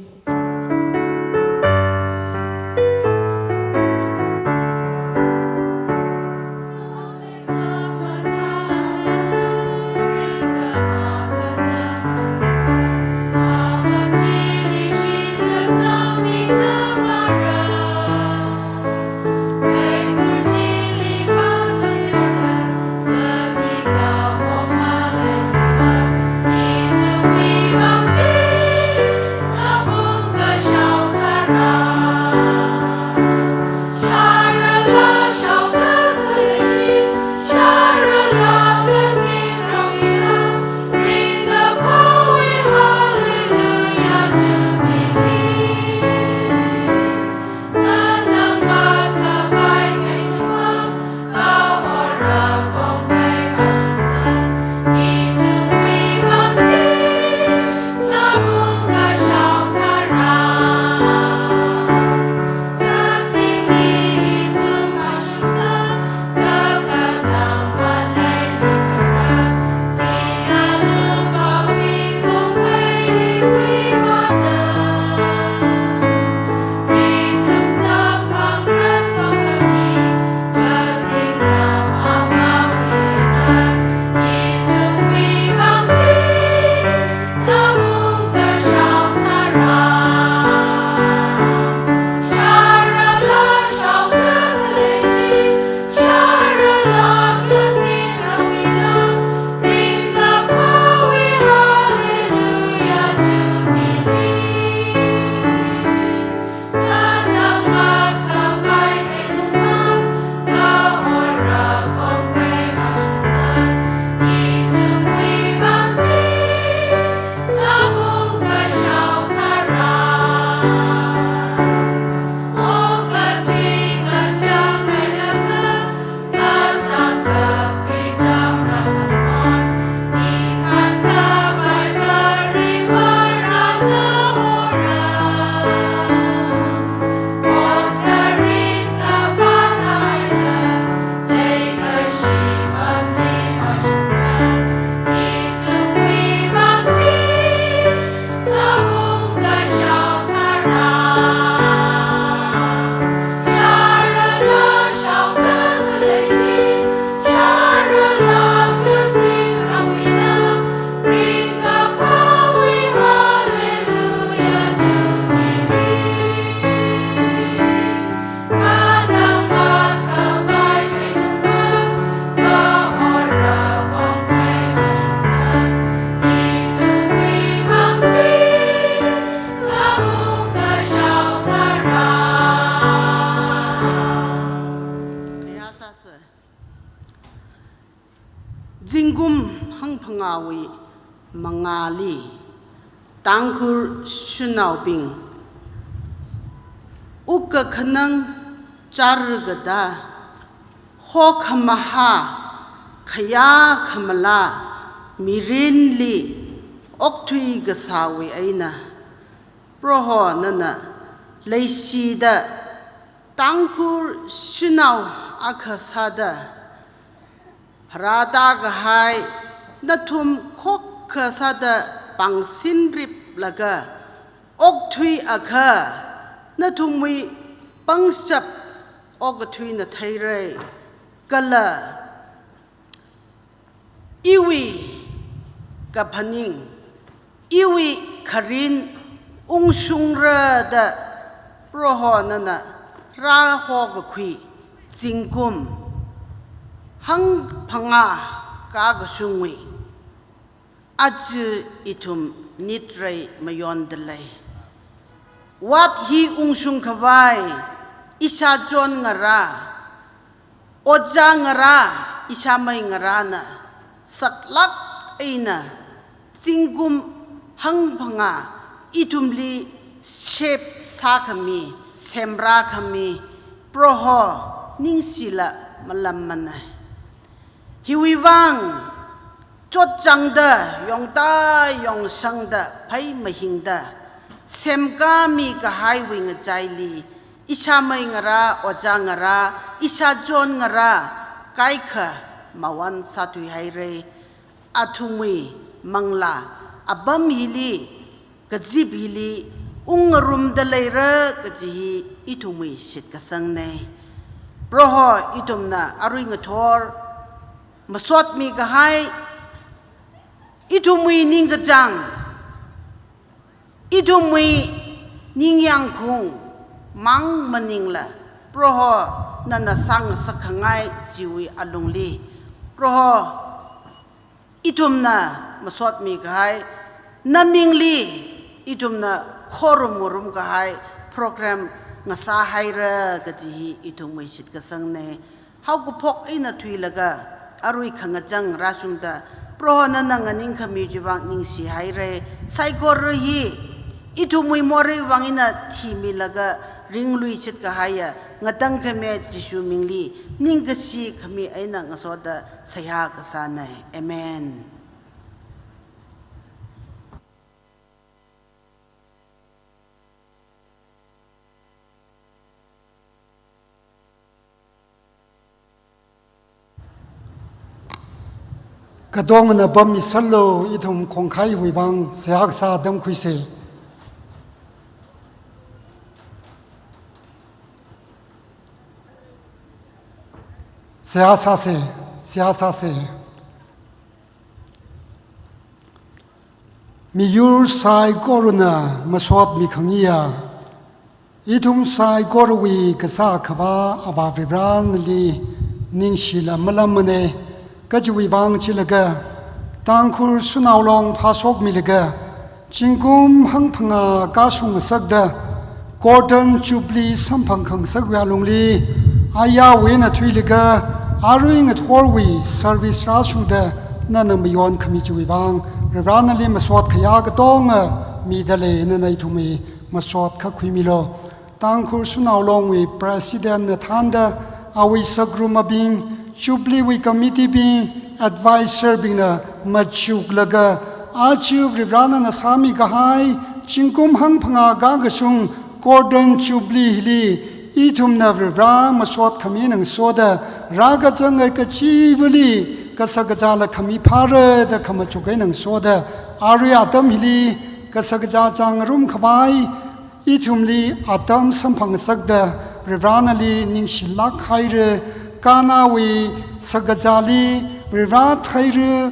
Pangawi Mangali Tangkhul Shanao Bing Uka Kanang Chargada Hokamaha Kaya Kamala Mirinli Oktui Gasawi Aina Proho Nana Leishida Tangkhul Shanao Akasada Parada Gahai Natum Kokasada Pangsinrip Laga Oktui Aka Natumwi Pangsap Ogatui Nataire Gala Iwi Kapaning Iwi Karin Ungshungra da Prohonana Rahogakui Zingkum Hang Panga Kagasungwi Aju itum Nitre Mayondele Wat hi Ungshung Kavai Isha John Ngara Oja Ngara Isha May Ngarana Saklak Aina Zingkum hang phanga itumli shape sa khami semra khami proho ningsila malam manai hiwiwang chot changda yongta yong sangda phai mahingda semka mi ka highway nga chaili isa mai ngara oja ngara isa jon ngara kaikha mawan satui haire athumui mangla abam hili kajib hili ungarum da leira kaji ithumui shit kasang ne proho itumna arui ngathor masot mi ka hai itumui ninggajang itumui ningyang khung mang maningla proho nana sang sakhangai jiwi alungli proho itumna masot mi gai namingli itumna khorum gai program ngasa haira gaji itumui shit kasang ne hau ku phok ina thuilaga arui khangajang rasungda proho nana nganing khami jiwang ningsi haire saikor hi itumui more wangina thimilaga ringlui chit ka haya ngatang khame jisu mingli ningasi khami aina ngasoda saya kasana amen Kadong na bam isalo itum kongkai huibang seak sa dam kuisel. Siasa se. Miyur sai koruna maswat mikhangia. Itum sai korwi kasa kaba abavibran li ningshila malamane. Kajui bang chilaga, tangkhul shanao long pasok milaga, jingkum hangpanga kasung sagda, Gordon Jubilee sampang kang sagwa longli, aya wena thuiliga, aruing at horwi service rasuda, nanamayon kami jui bang, revanali maswat kayaga donga, midale nanaitumi, maswat kakwimilo, tangkhul shanao long wi president nathanda, awi sagrumabing, Jubilee we committee being advisor being a machuk laga achieve rivrana na sami gahai chingkum hang phanga gagasung Gordon Jubilee hili itum na rivra maswat kami nang soda raga jangai kachivuli kasagajala kami phara da kamachukai nang soda ari atam hili kasagaja jangrum khabai itumli atam samphang sagda rivrana li ningshilak khaire Kanawi sagajali rivat khairu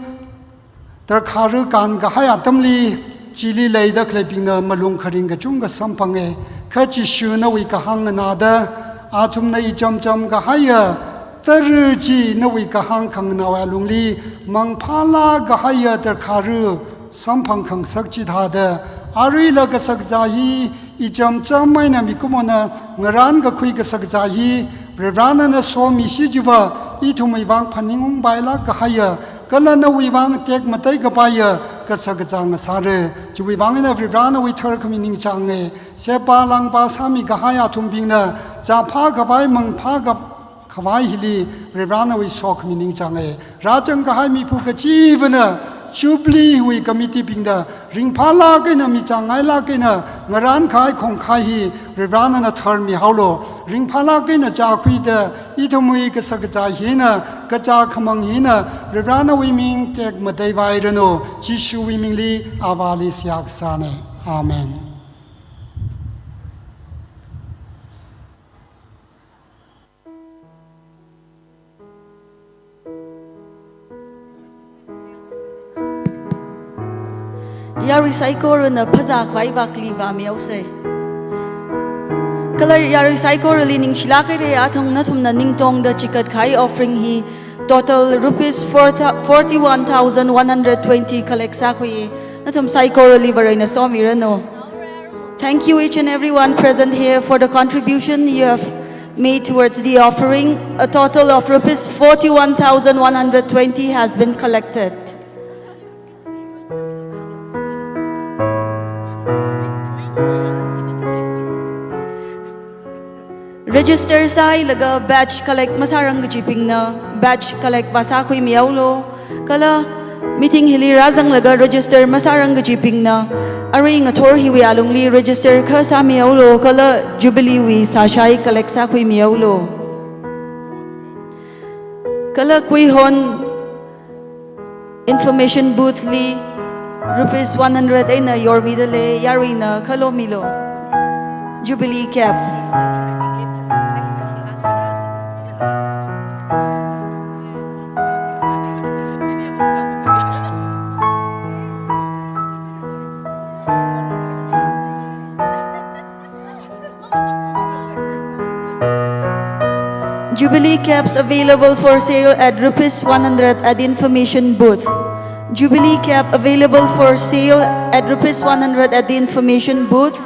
tarkharu kan gahaya tamli chili leida klepinga malung kharinga chunga sampange khachi shuna wi kahang nada atum nei cham gahaya tarji nawi kahang khang nawa lungli mangphala gahaya tarkharu sampang khang sakchi thada ari la ga sakjahi icham mai na mikumona ngaran ga khui ga sakjahi Revrana na so mi si jiwa itumai bang paningung baila kahaya kala na wibang tek matai kapaya kasagajang sare jiwi bang na revrana wi thar kamining change sepa lang pa sami kahaya tumbing na japha kabai mang pha kap khawai hili revrana wi so kamining change rajang kahai mi phu ka jivana Jubilee wi committee bingda ringphala ke na mi changai la ke na ngaran khai khong khai hi revrana na thar mi haulo ringphala ke na cha khui da itumui ka sagja hi na ka cha khamang hi na revrana wi ming tek madai vai rano jishu wi ming li awali syak sane amen Yari saikor na pazak vai bakli ba miause. Kala yari saikor lining shilakere athong na thum na ningtong the chikat khai offering hi total rupees 41,120 collect sakwe na thum saikor liverai na somirano. Thank you each and everyone present here for the contribution you have made towards the offering. A total of rupees 41,120 has been collected. register sai laga batch collect masarang jiping na batch collect basa khui miaulo kala meeting hili razang laga register masarang jiping na ari ngathor hi Vialong li register kha sa miaulo kala Jubilee wi sashai collect sa khui miaulo kala kui hon information booth li rupees 100 ay na your midale yari na khalo milo Jubilee cap Jubilee caps available for sale at rupees 100 at the information booth. Jubilee cap available for sale at rupees 100 at the information booth.